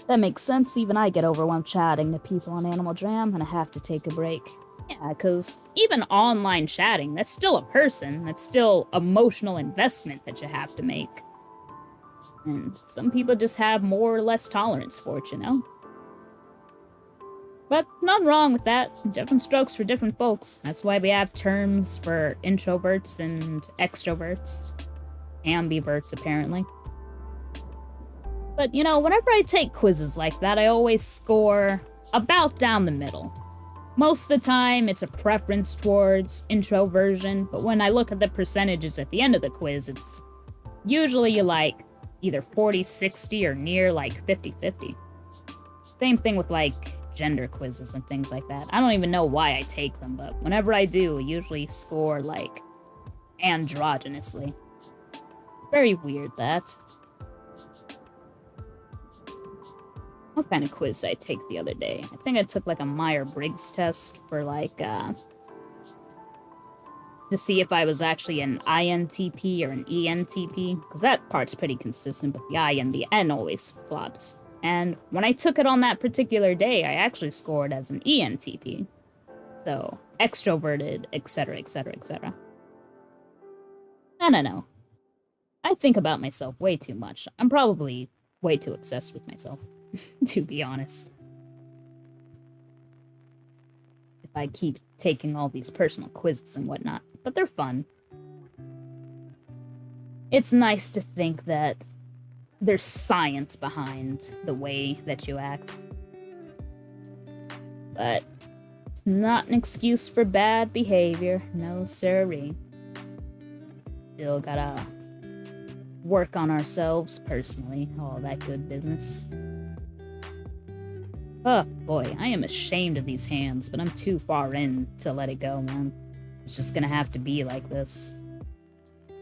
Speaker 1: That makes sense. Even I get overwhelmed chatting to people on Animal Jam, and I have to take a break. Yeah, because even online chatting, that's still a person. That's still emotional investment that you have to make. And some people just have more or less tolerance for it, you know? But nothing wrong with that. Different strokes for different folks. That's why we have terms for introverts and extroverts. Ambiverts, apparently. But, you know, whenever I take quizzes like that, I always score about down the middle. Most of the time, it's a preference towards introversion, but when I look at the percentages at the end of the quiz, it's usually like either 40-60 or near like 50-50. Same thing with like gender quizzes and things like that. I don't even know why I take them, but whenever I do, I usually score like androgynously. Very weird, that. What kind of quiz did I take the other day? I think I took like a Myers-Briggs test for like, to see if I was actually an INTP or an ENTP, because that part's pretty consistent, but the I and the N always flops. And when I took it on that particular day, I actually scored as an ENTP. So, extroverted, etc., etc., etc. I don't know. I think about myself way too much. I'm probably way too obsessed with myself, to be honest. If I keep taking all these personal quizzes and whatnot, but they're fun. It's nice to think that there's science behind the way that you act. But it's not an excuse for bad behavior. No siree. Still gotta work on ourselves personally. All that good business. Oh boy, I am ashamed of these hands, but I'm too far in to let it go, man. It's just gonna have to be like this.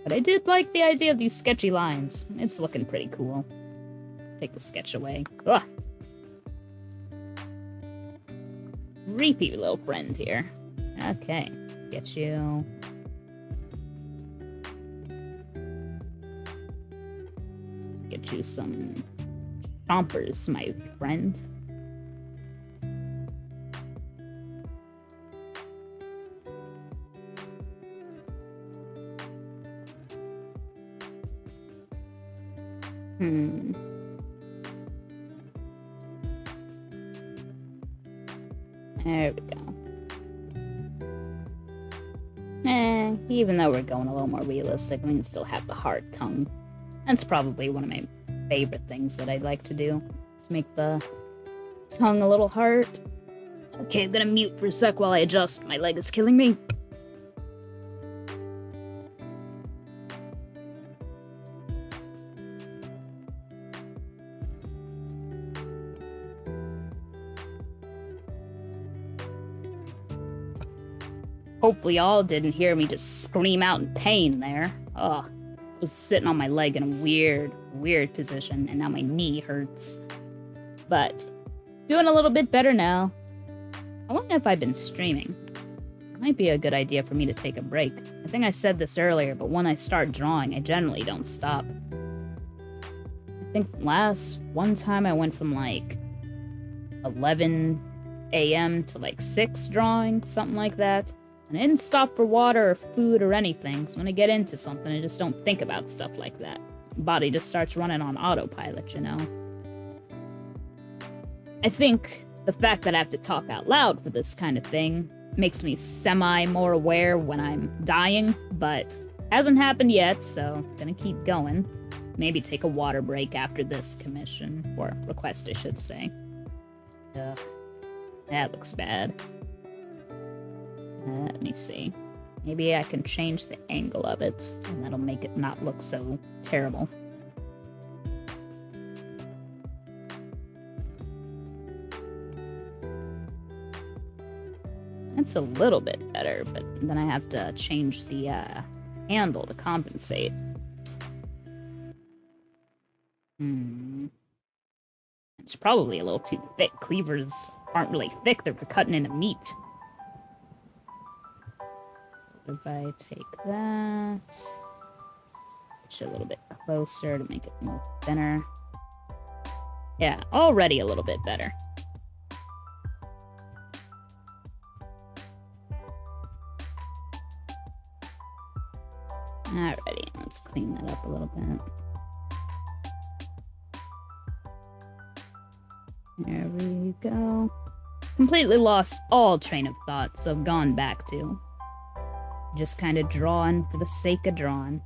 Speaker 1: But I did like the idea of these sketchy lines. It's looking pretty cool. Let's take the sketch away. Ugh. Creepy little friend here. Okay, let's get you. Let's get you some chompers, my friend. There we go. Even though we're going a little more realistic, we can still have the hard tongue. That's probably one of my favorite things that I'd like to do. Is make the tongue a little hard. Okay, I'm gonna mute for a sec while I adjust. My leg is killing me. Hopefully y'all didn't hear me just scream out in pain there. Ugh. I was sitting on my leg in a weird position, and now my knee hurts. But doing a little bit better now. I wonder if I've been streaming. It might be a good idea for me to take a break. I think I said this earlier, but when I start drawing, I generally don't stop. I think one time I went from like 11 a.m. to like 6 drawing, something like that. And I didn't stop for water or food or anything, so when I get into something, I just don't think about stuff like that. My body just starts running on autopilot, you know? I think the fact that I have to talk out loud for this kind of thing makes me semi-more aware when I'm dying, but hasn't happened yet, so gonna keep going. Maybe take a water break after this commission, or request, I should say. Ugh, that looks bad. Let me see. Maybe I can change the angle of it, and that'll make it not look so terrible. That's a little bit better, but then I have to change the handle to compensate. It's probably a little too thick. Cleavers aren't really thick, they're for cutting into meat. So if I take that, push it a little bit closer to make it more thinner. Yeah, already a little bit better. Alrighty, let's clean that up a little bit. There we go. Completely lost all train of thought, so I've gone back to. Just kind of drawing for the sake of drawing.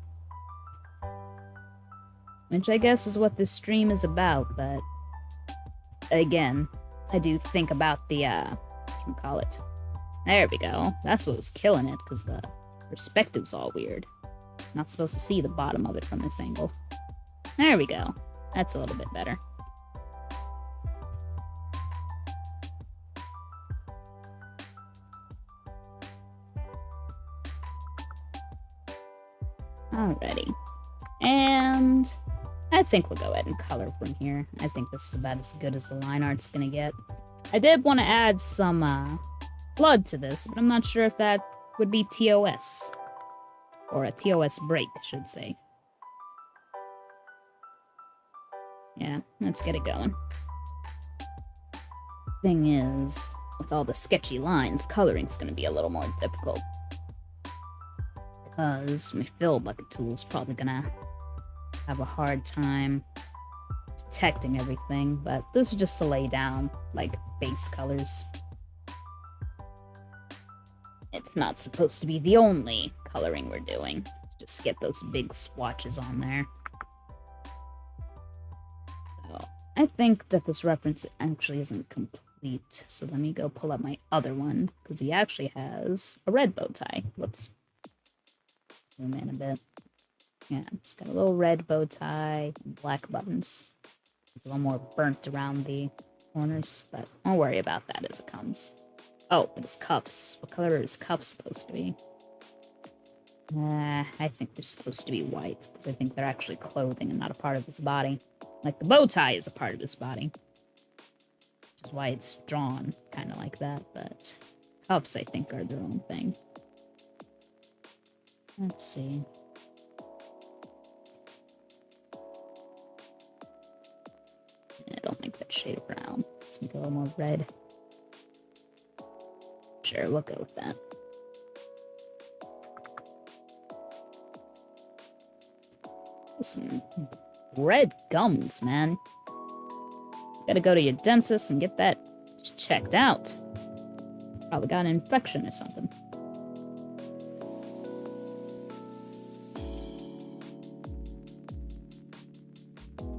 Speaker 1: Which I guess is what this stream is about, but... Again, I do think about the, whatchamacallit. There we go. That's what was killing it, because the perspective's all weird. Not supposed to see the bottom of it from this angle. There we go. That's a little bit better. Alrighty. And I think we'll go ahead and color from here. I think this is about as good as the line art's gonna get. I did want to add some blood to this, but I'm not sure if that would be TOS. Or a TOS break, I should say. Yeah, let's get it going. Thing is, with all the sketchy lines, coloring's gonna be a little more difficult. Because my fill bucket tool is probably gonna have a hard time detecting everything, but this is just to lay down, like, base colors. It's not supposed to be the only coloring we're doing. Just get those big swatches on there. So, I think that this reference actually isn't complete, so let me go pull up my other one, because he actually has a red bow tie. Whoops. Zoom in a bit. Yeah, it's got a little red bow tie, and black buttons. It's a little more burnt around the corners, but I'll worry about that as it comes. Oh, but his cuffs. What color are his cuffs supposed to be? I think they're supposed to be white, because I think they're actually clothing and not a part of his body. Like, the bow tie is a part of his body. Which is why it's drawn kind of like that, but cuffs, I think, are their own thing. Let's see. I don't think that shade of brown. Let's make it a little more red. Sure, we'll go with that. Some red gums, man. Gotta go to your dentist and get that checked out. Probably got an infection or something.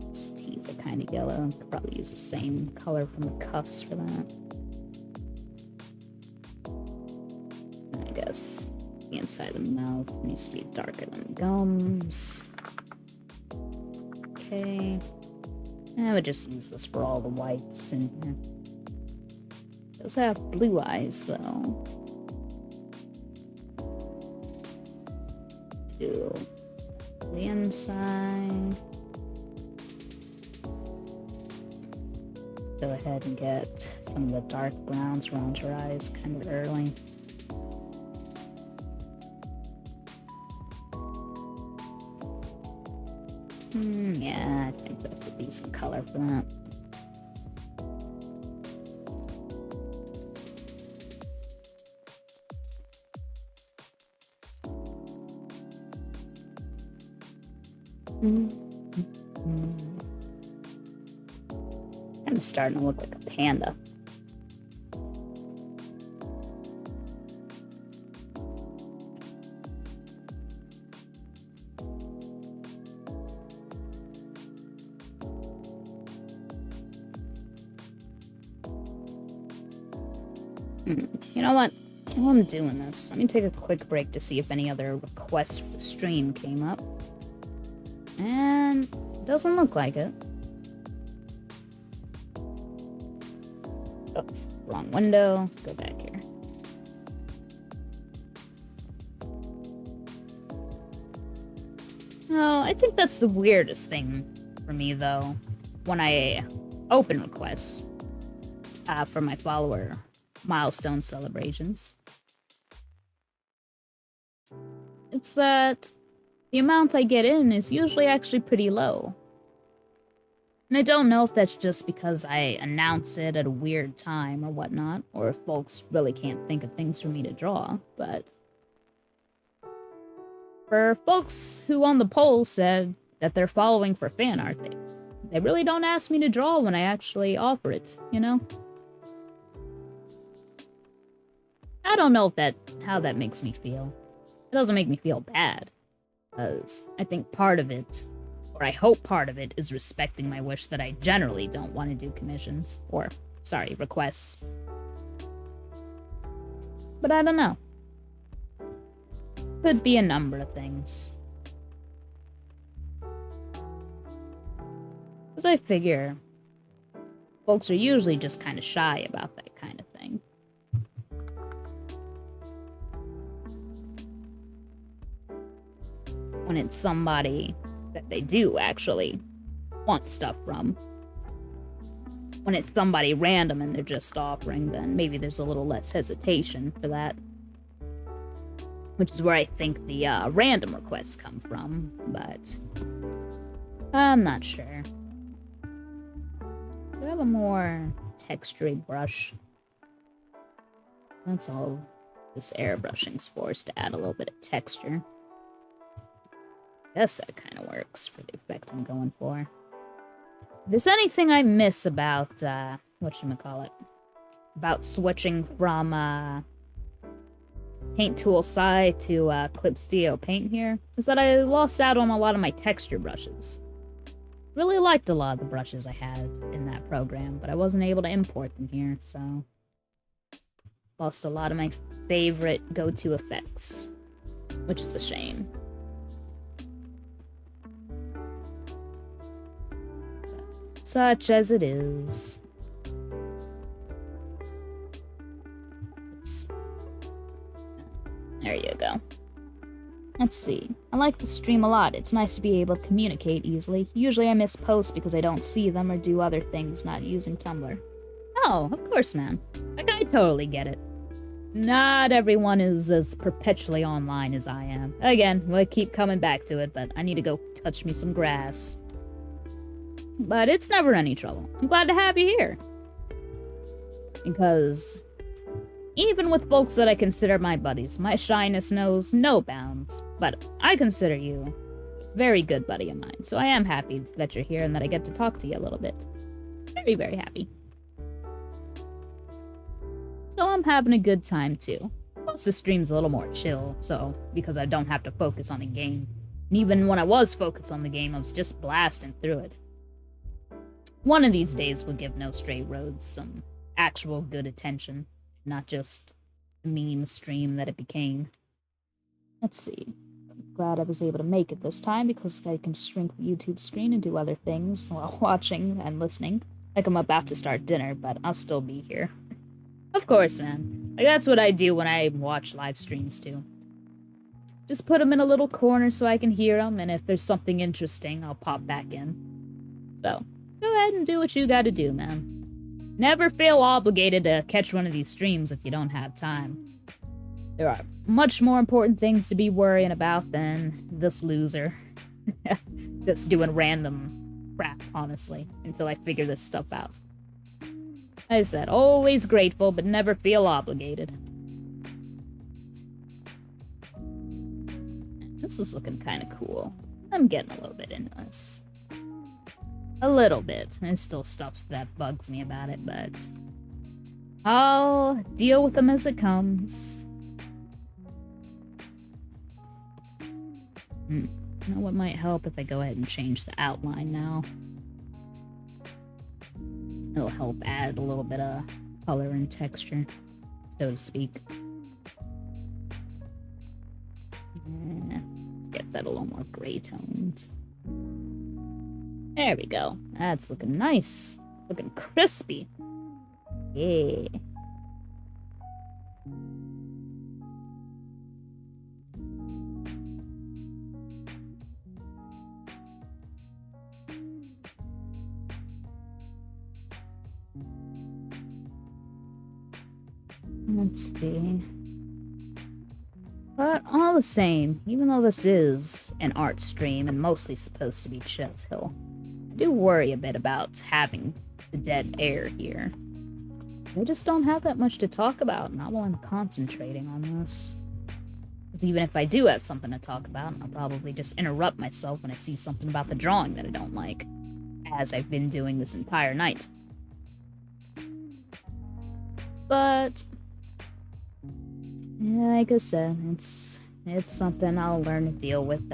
Speaker 1: His teeth are kind of yellow. Could probably use the same color from the cuffs for that. I guess the inside of the mouth needs to be darker than the gums. Okay. I would just use this for all the whites in here. It does have blue eyes, though. To the inside. Let's go ahead and get some of the dark browns around your eyes kind of early. Yeah, I think that's a decent color for that. Kind of starting to look like a panda. You know what? While I'm doing this, let me take a quick break to see if any other requests for the stream came up. And it doesn't look like it. Oops, wrong window. Go back here. Oh, I think that's the weirdest thing for me, though, when I open requests for my follower milestone celebrations. It's that the amount I get in is usually actually pretty low. And I don't know if that's just because I announce it at a weird time or whatnot, or if folks really can't think of things for me to draw, but for folks who on the poll said that they're following for fan art, they really don't ask me to draw when I actually offer it, you know? I don't know if how that makes me feel. It doesn't make me feel bad, because I think part of it, or I hope part of it, is respecting my wish that I generally don't want to do commissions, or, sorry, requests. But I don't know. Could be a number of things. Because I figure folks are usually just kind of shy about that kind of thing. When it's somebody that they do actually want stuff from. When it's somebody random and they're just offering, then maybe there's a little less hesitation for that. Which is where I think the random requests come from, but I'm not sure. Do I have a more textury brush. That's all this airbrushing's for, is to add a little bit of texture. Guess that kind of works for the effect I'm going for. If there's anything I miss about, whatchamacallit, about switching from, Paint Tool Sai to, Clip Studio Paint here, is that I lost out on a lot of my texture brushes. Really liked a lot of the brushes I had in that program, but I wasn't able to import them here, so... Lost a lot of my favorite go-to effects, which is a shame. Such as it is. Oops. There you go. Let's see. I like the stream a lot. It's nice to be able to communicate easily. Usually I miss posts because I don't see them or do other things not using Tumblr. Oh, of course, man. Like, I totally get it. Not everyone is as perpetually online as I am. Again, we'll keep coming back to it, but I need to go touch me some grass. But it's never any trouble. I'm glad to have you here. Because even with folks that I consider my buddies, my shyness knows no bounds. But I consider you a very good buddy of mine, so I am happy that you're here and that I get to talk to you a little bit. Very, very happy. So I'm having a good time too. Plus the stream's a little more chill, so because I don't have to focus on the game. And even when I was focused on the game, I was just blasting through it. One of these days we'll give No Straight Roads some actual good attention, not just the meme stream that it became. Let's see. I'm glad I was able to make it this time because I can shrink the YouTube screen and do other things while watching and listening. Like I'm about to start dinner, but I'll still be here. Of course, man. Like, that's what I do when I watch live streams, too. Just put them in a little corner so I can hear them, and if there's something interesting, I'll pop back in. So, go ahead and do what you gotta do, man. Never feel obligated to catch one of these streams if you don't have time. There are much more important things to be worrying about than this loser. Just doing random crap, honestly, until I figure this stuff out. I said, always grateful, but never feel obligated. This is looking kind of cool. I'm getting a little bit into this. A little bit. There's still stuff that bugs me about it, but I'll deal with them as it comes. You know what might help if I go ahead and change the outline now? It'll help add a little bit of color and texture, so to speak. Let's get that a little more gray toned. There we go. That's looking nice. Looking crispy. Yeah. Let's see. But all the same, even though this is an art stream and mostly supposed to be chill, I do worry a bit about having the dead air here. I just don't have that much to talk about, not while I'm concentrating on this. Because even if I do have something to talk about, I'll probably just interrupt myself when I see something about the drawing that I don't like, as I've been doing this entire night. But yeah, like I said, it's something I'll learn to deal with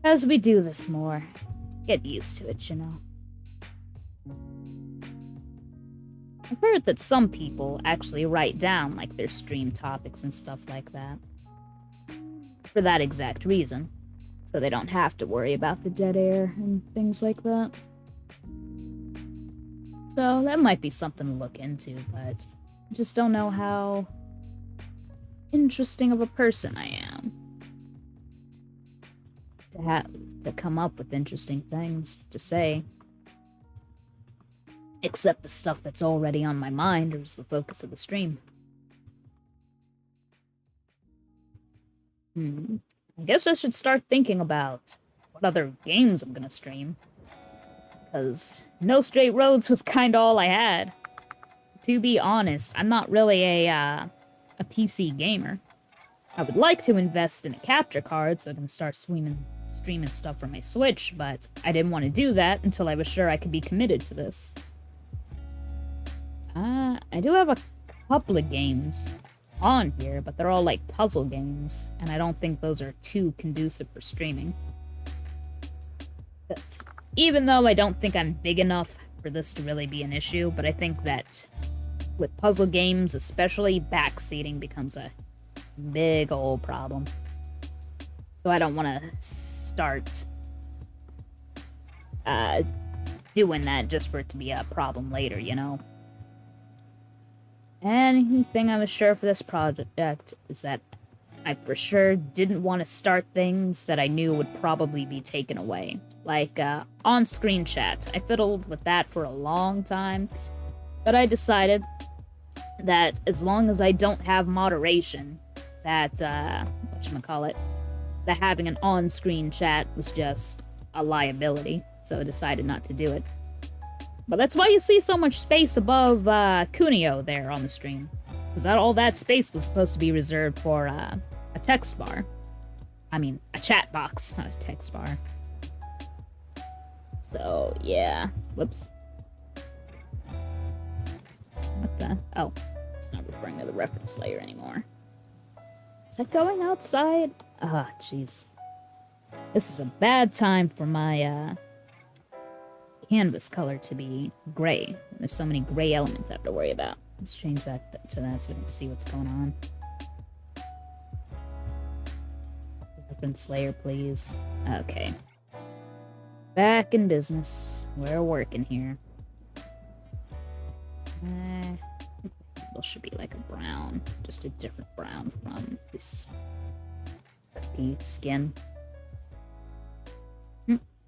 Speaker 1: as we do this more. Get used to it, you know. I've heard that some people actually write down, like, their stream topics and stuff like that. For that exact reason. So they don't have to worry about the dead air and things like that. So that might be something to look into, but I just don't know how interesting of a person I am to come up with interesting things to say. Except the stuff that's already on my mind or is the focus of the stream. I guess I should start thinking about what other games I'm gonna stream. because No Straight Roads was kinda all I had. To be honest, I'm not really a PC gamer. I would like to invest in a capture card so I can start streaming stuff from my Switch, but I didn't want to do that until I was sure I could be committed to this. I do have a couple of games on here, but they're all like puzzle games, and I don't think those are too conducive for streaming. But even though I don't think I'm big enough for this to really be an issue, but I think that with puzzle games, especially, backseating becomes a big old problem. So I don't want to start doing that just for it to be a problem later, you know? Anything I was sure for this project is that I for sure didn't want to start things that I knew would probably be taken away. Like, on-screen chat. I fiddled with that for a long time, but I decided that as long as I don't have moderation, that, whatchamacallit, that having an on-screen chat was just a liability, so I decided not to do it. But that's why you see so much space above, Kuneho there on the stream. Because all that space was supposed to be reserved for, a text bar. I mean, a chat box, not a text bar. So, yeah. Whoops. What the? Oh, it's not referring to the reference layer anymore. Is that going outside? Ah, jeez. This is a bad time for my, canvas color to be gray. There's so many gray elements I have to worry about. Let's change that to that so we can see what's going on. Reference layer, please. Okay. Back in business. We're working here. It should be like a brown. Just a different brown from this cookie skin.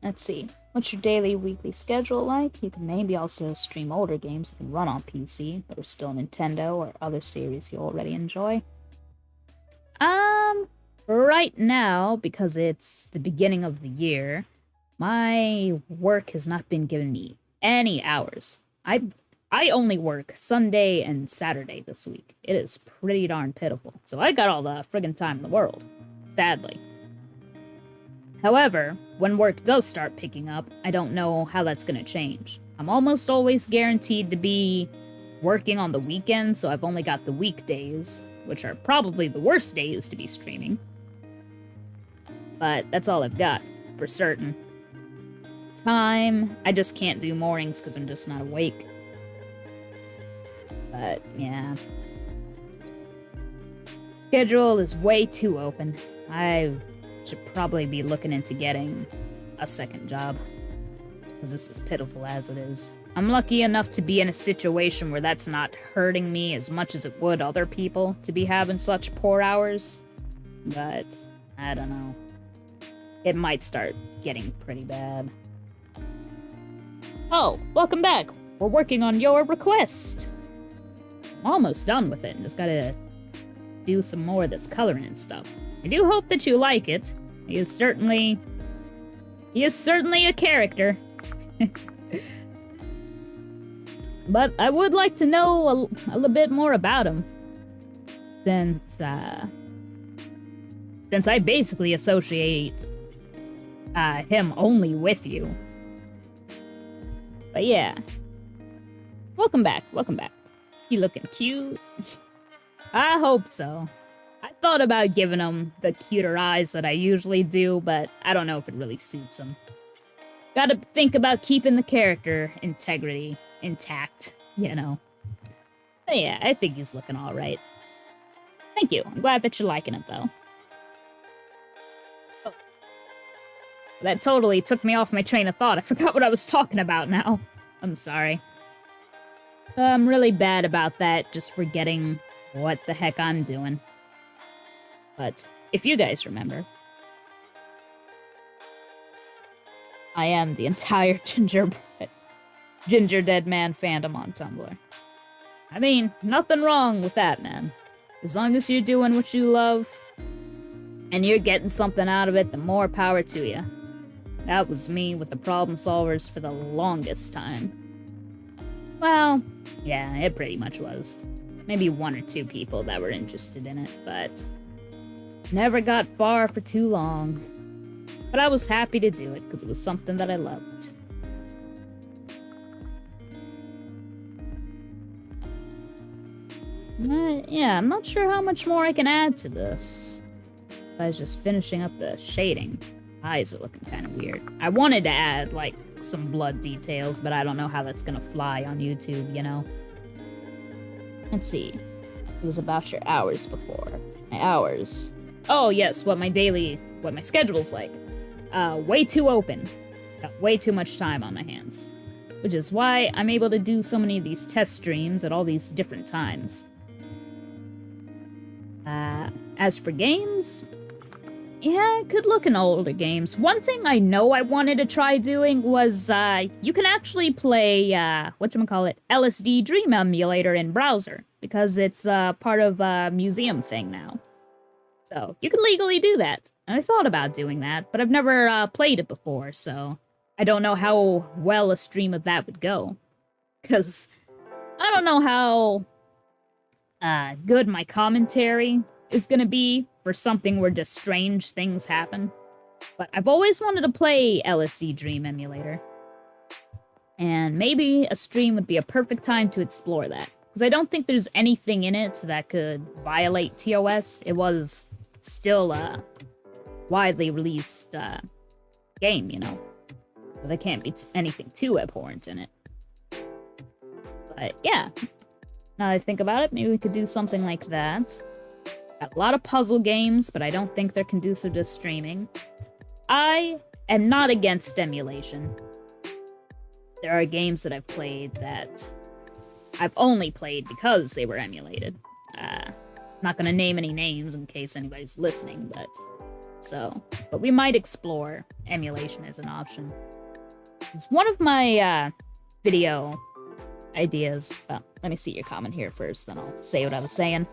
Speaker 1: Let's see. What's your daily, weekly schedule like? You can maybe also stream older games that can run on PC, but are still Nintendo or other series you already enjoy. Right now, because it's the beginning of the year, my work has not been giving me any hours. I only work Sunday and Saturday this week. It is pretty darn pitiful. So I got all the friggin' time in the world, sadly. However, when work does start picking up, I don't know how that's gonna change. I'm almost always guaranteed to be working on the weekends, so I've only got the weekdays, which are probably the worst days to be streaming. But that's all I've got, for certain. Time, I just can't do mornings because I'm just not awake. But, yeah. Schedule is way too open. I should probably be looking into getting a second job, because this is pitiful as it is. I'm lucky enough to be in a situation where that's not hurting me as much as it would other people to be having such poor hours, but I don't know. It might start getting pretty bad. Oh, welcome back. We're working on your request. I'm almost done with it, and just gotta do some more of this coloring and stuff. I do hope that you like it. He is certainly a character. But I would like to know a little bit more about him. Since I basically associate him only with you. But yeah. Welcome back, welcome back. He looking cute? I hope so. I thought about giving him the cuter eyes that I usually do, but I don't know if it really suits him. Gotta think about keeping the character integrity intact, you know. But yeah, I think he's looking alright. Thank you. I'm glad that you're liking it, though. Oh. That totally took me off my train of thought. I forgot what I was talking about now. I'm sorry. I'm really bad about that, just forgetting what the heck I'm doing. But if you guys remember, I am the entire Ginger Dead Man fandom on Tumblr. I mean, nothing wrong with that, man. As long as you're doing what you love, and you're getting something out of it, the more power to you. That was me with the problem solvers for the longest time. Well, yeah, it pretty much was. Maybe 1 or 2 people that were interested in it, but never got far for too long. But I was happy to do it because it was something that I loved. Yeah, I'm not sure how much more I can add to this. Besides just finishing up the shading. Eyes are looking kind of weird. I wanted to add, like, some blood details, but I don't know how that's gonna fly on YouTube, you know? Let's see. It was about your hours before. My hours. Oh, yes, what my schedule's like. Way too open. Got way too much time on my hands. Which is why I'm able to do so many of these test streams at all these different times. As for games, yeah, I could look in older games. One thing I know I wanted to try doing was, you can actually play, whatchamacallit, LSD Dream Emulator in browser, because it's, part of a museum thing now. So, you can legally do that. And I thought about doing that, but I've never, played it before, so I don't know how well a stream of that would go. Because I don't know how, good my commentary is gonna be for something where just strange things happen. But I've always wanted to play LSD Dream Emulator. And maybe a stream would be a perfect time to explore that. Because I don't think there's anything in it that could violate TOS. It was still a widely released game, you know. So there can't be anything too abhorrent in it. But yeah, now that I think about it, maybe we could do something like that. Got a lot of puzzle games, but I don't think they're conducive to streaming. I am not against emulation. There are games that I've played that I've only played because they were emulated. Not gonna name any names in case anybody's listening, but we might explore emulation as an option. It's one of my video ideas. Well, let me see your comment here first, then I'll say what I was saying.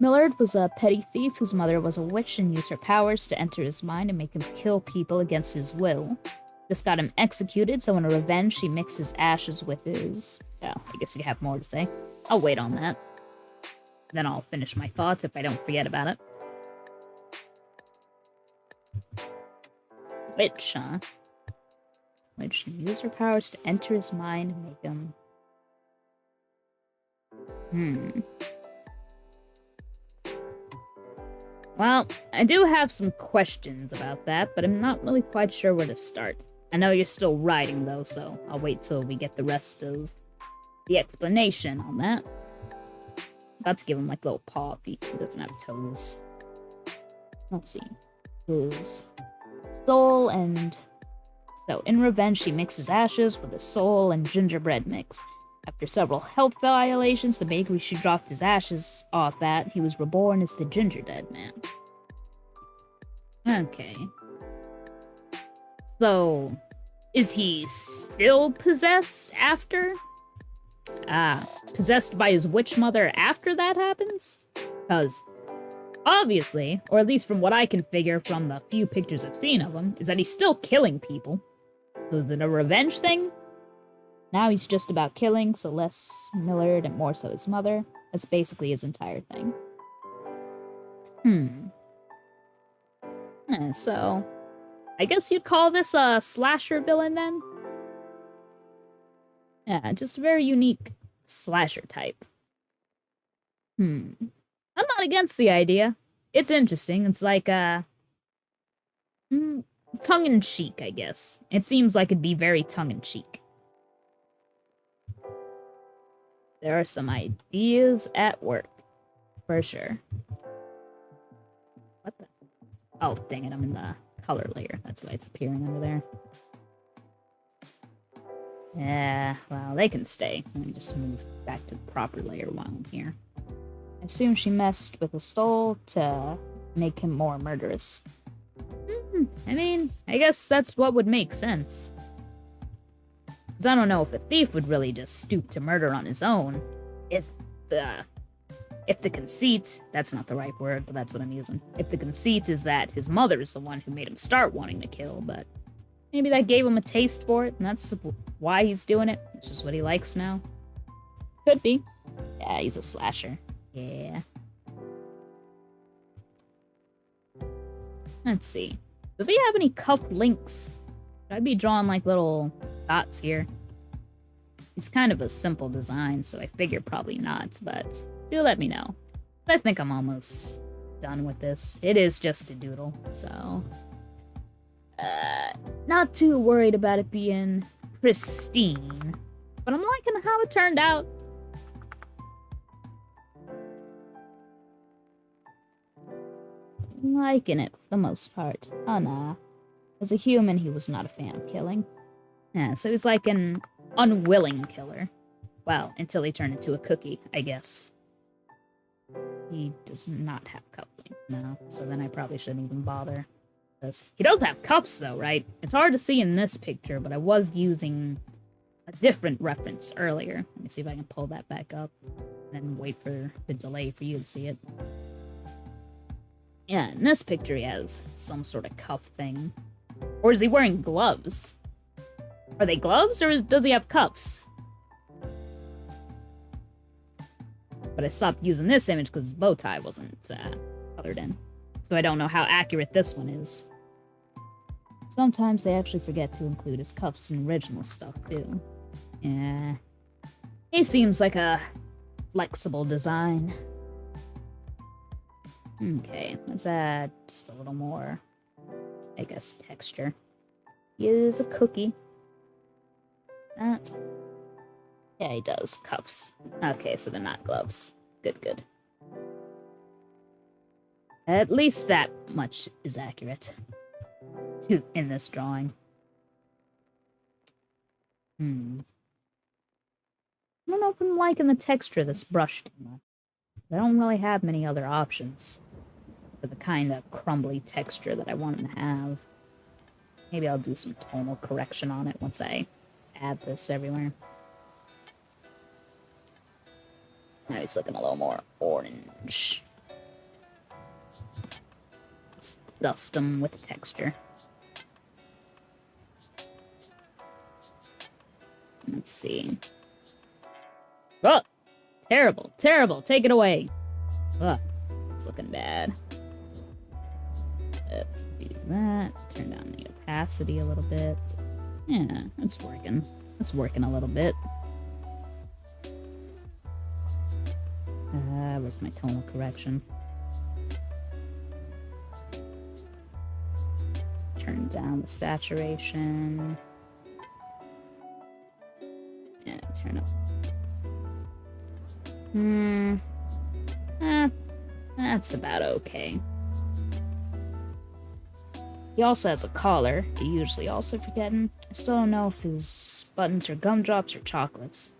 Speaker 1: Millard was a petty thief whose mother was a witch and used her powers to enter his mind and make him kill people against his will. This got him executed, so in revenge, she mixed his ashes with his... Oh, I guess you have more to say. I'll wait on that. Then I'll finish my thoughts if I don't forget about it. Witch, huh? Witch used her powers to enter his mind and make him... Well, I do have some questions about that, but I'm not really quite sure where to start. I know you're still writing, though, so I'll wait till we get the rest of the explanation on that. About to give him, like, little paw feet. He doesn't have toes. Let's see. His soul and... So, in revenge, she mixes ashes with his soul and gingerbread mix. After several health violations, the bakery she dropped his ashes off at, he was reborn as the Gingerdead Man. Okay. So, is he still possessed after? Possessed by his witch mother after that happens? Because, obviously, or at least from what I can figure from the few pictures I've seen of him, is that he's still killing people. So is it a revenge thing? Now he's just about killing, so less Millard and more so his mother. That's basically his entire thing. So, I guess you'd call this a slasher villain then? Yeah, just a very unique slasher type. I'm not against the idea. It's interesting. It's like, tongue-in-cheek, I guess. It seems like it'd be very tongue-in-cheek. There are some ideas at work, for sure. What the? Oh, dang it, I'm in the color layer. That's why it's appearing under there. Yeah, well, they can stay. Let me just move back to the proper layer while I'm here. I assume she messed with the soul to make him more murderous. I mean, I guess that's what would make sense. Because I don't know if a thief would really just stoop to murder on his own if the if the conceit, that's not the right word, but that's what I'm using. If the conceit is that his mother is the one who made him start wanting to kill, but maybe that gave him a taste for it, and that's why he's doing it. It's just what he likes now. Could be. Yeah, he's a slasher. Yeah. Let's see. Does he have any cuff links? Should I be drawing like little dots here? It's kind of a simple design, so I figure probably not, but do let me know. I think I'm almost done with this. It is just a doodle, so... not too worried about it being pristine, but I'm liking how it turned out. Liking it for the most part. Oh nah. As a human, he was not a fan of killing. Yeah, so he's like an unwilling killer. Well, until he turned into a cookie, I guess. He does not have cufflinks now, so then I probably shouldn't even bother. He does have cuffs, though, right? It's hard to see in this picture, but I was using a different reference earlier. Let me see if I can pull that back up, and then wait for the delay for you to see it. Yeah, in this picture he has some sort of cuff thing. Or is he wearing gloves? Are they gloves, or does he have cuffs? But I stopped using this image because his bow tie wasn't colored in. So I don't know how accurate this one is. Sometimes they actually forget to include his cuffs in original stuff, too. Yeah. He seems like a flexible design. Okay, let's add just a little more, I guess, texture. He is a cookie. That. Yeah, he does. Cuffs. Okay, so they're not gloves. Good, good. At least that much is accurate in this drawing. I don't know if I'm liking the texture of this brush too much. I don't really have many other options for the kind of crumbly texture that I want him to have. Maybe I'll do some tonal correction on it once I add this everywhere. Now he's looking a little more orange. Let's dust him with texture. Let's see. Oh! Terrible, terrible. Take it away. Ugh, it's looking bad. Let's do that. Turn down the opacity a little bit. Yeah, it's working. It's working a little bit. Where's my tonal correction? Just turn down the saturation. Yeah, turn up. That's about okay. He also has a collar. He usually also forgetting. I still don't know if his buttons are gumdrops or chocolates.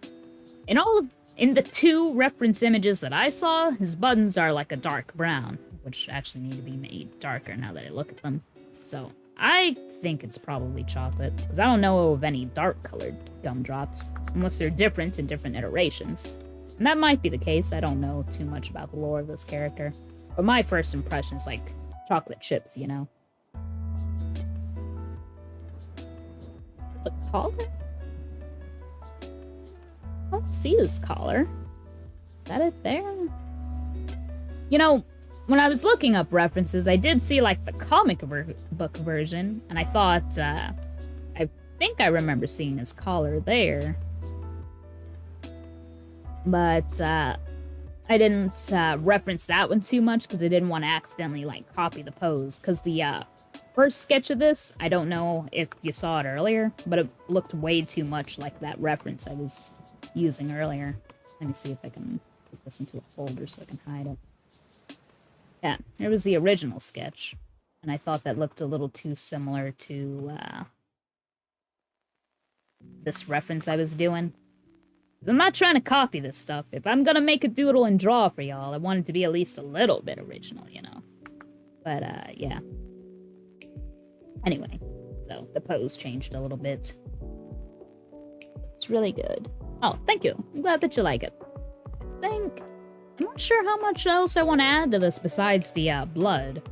Speaker 1: In the two reference images that I saw, his buttons are like a dark brown, which actually need to be made darker now that I look at them. So I think it's probably chocolate, because I don't know of any dark-colored gumdrops, unless they're different in different iterations. And that might be the case. I don't know too much about the lore of this character. But my first impression is like chocolate chips, you know? It's a collar? I don't see his collar. Is that it there? You know, when I was looking up references, I did see like the comic book version, and I thought, I think I remember seeing his collar there. But I didn't reference that one too much because I didn't want to accidentally like copy the pose. Because the first sketch of this, I don't know if you saw it earlier, but it looked way too much like that reference I was using earlier. Let me see if I can put this into a folder so I can hide it. Yeah, here was the original sketch, and I thought that looked a little too similar to this reference I was doing. I'm not trying to copy this stuff. If I'm gonna make a doodle and draw for y'all, I want it to be at least a little bit original, you know? But, yeah. Anyway, so the pose changed a little bit. It's really good. Oh, thank you. I'm glad that you like it. I think I'm not sure how much else I want to add to this besides the blood.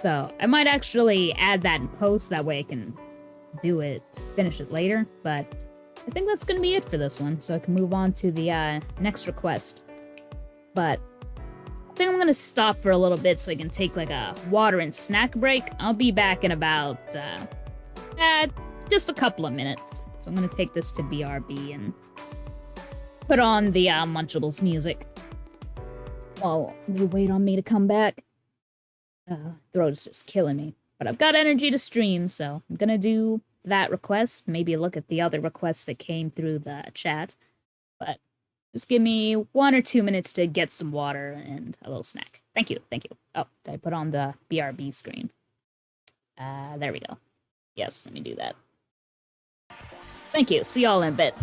Speaker 1: So I might actually add that in post, that way I can finish it later. But I think that's going to be it for this one, so I can move on to the next request. But I think I'm going to stop for a little bit so I can take like a water and snack break. I'll be back in about just a couple of minutes. So I'm going to take this to BRB and put on the Munchables music while you wait on me to come back. Throat is just killing me. But I've got energy to stream, so I'm going to do that request. Maybe look at the other requests that came through the chat. But just give me 1 or 2 minutes to get some water and a little snack. Thank you, thank you. Oh, did I put on the BRB screen? There we go. Yes, let me do that. Thank you. See y'all in a bit.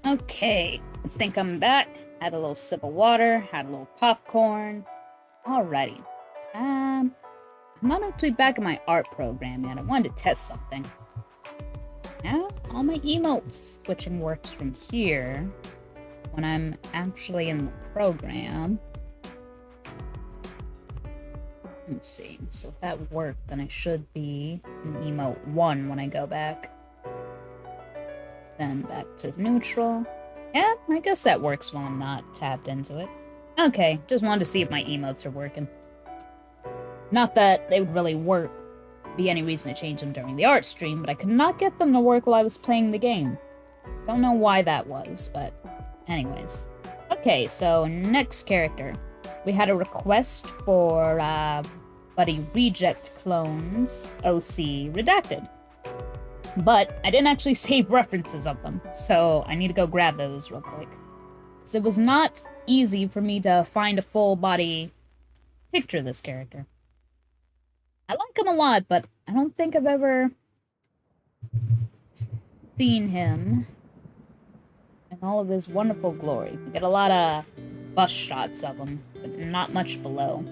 Speaker 1: Okay, I think I'm back. Had a little sip of water, had a little popcorn. Alrighty. I'm not actually back in my art program yet. I wanted to test something. Now, all my emotes switching works from here when I'm actually in the program. Let's see. So if that worked, then I should be in emote 1 when I go back. Then back to neutral. Yeah, I guess that works when I'm not tapped into it. Okay, just wanted to see if my emotes are working. Not that they would really be any reason to change them during the art stream, but I could not get them to work while I was playing the game. Don't know why that was, but anyways. Okay, so next character. We had a request for Buddy Reject Clones OC Redacted. But I didn't actually save references of them, so I need to go grab those real quick. So it was not easy for me to find a full body picture of this character. I like him a lot, but I don't think I've ever seen him in all of his wonderful glory. We get a lot of bust shots of him, but not much below.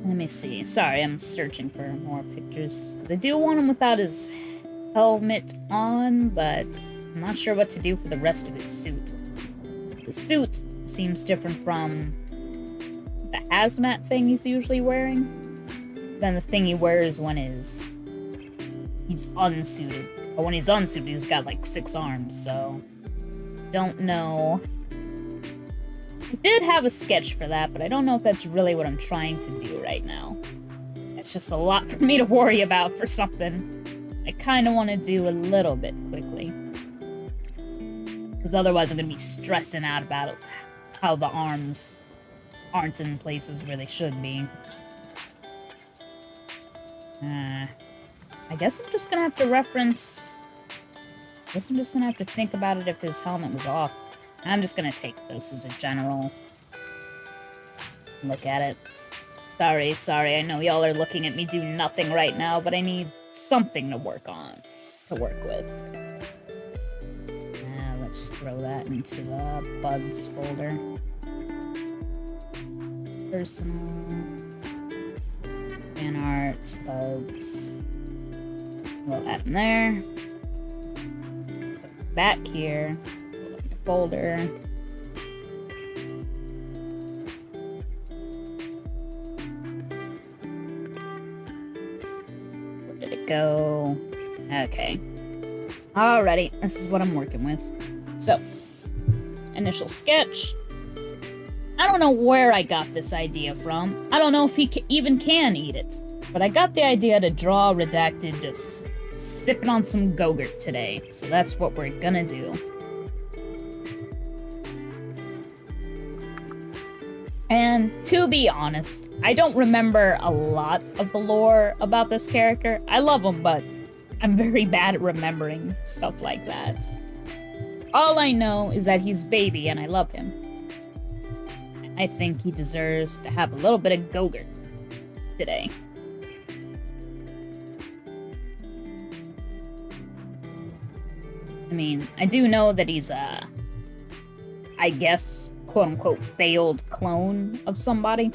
Speaker 1: Let me see. Sorry, I'm searching for more pictures. Because I do want him without his helmet on, but I'm not sure what to do for the rest of his suit. The suit seems different from the hazmat thing he's usually wearing than the thing he wears when he's unsuited. But when he's unsuited, he's got like 6 arms, so don't know. I did have a sketch for that, but I don't know if that's really what I'm trying to do right now. It's just a lot for me to worry about for something I kind of want to do a little bit quickly. Because otherwise I'm going to be stressing out about it, how the arms aren't in places where they should be. I guess I'm just going to have to reference... I guess I'm just going to have to think about it if his helmet was off. I'm just going to take this as a general look at it. Sorry, I know y'all are looking at me do nothing right now, but I need something to work with. Let's throw that into the bugs folder. Personal. Fan art, bugs. Throw that in there. Put it back here. Folder. Where did it go? Okay. Alrighty, this is what I'm working with. So, initial sketch. I don't know where I got this idea from. I don't know if he even can eat it. But I got the idea to draw Redacted just sipping on some Go-Gurt today. So that's what we're gonna do. And to be honest, I don't remember a lot of the lore about this character. I love him, but I'm very bad at remembering stuff like that. All I know is that he's baby and I love him. I think he deserves to have a little bit of Go-Gurt today. I mean, I do know that he's a, I guess, quote-unquote, failed clone of somebody.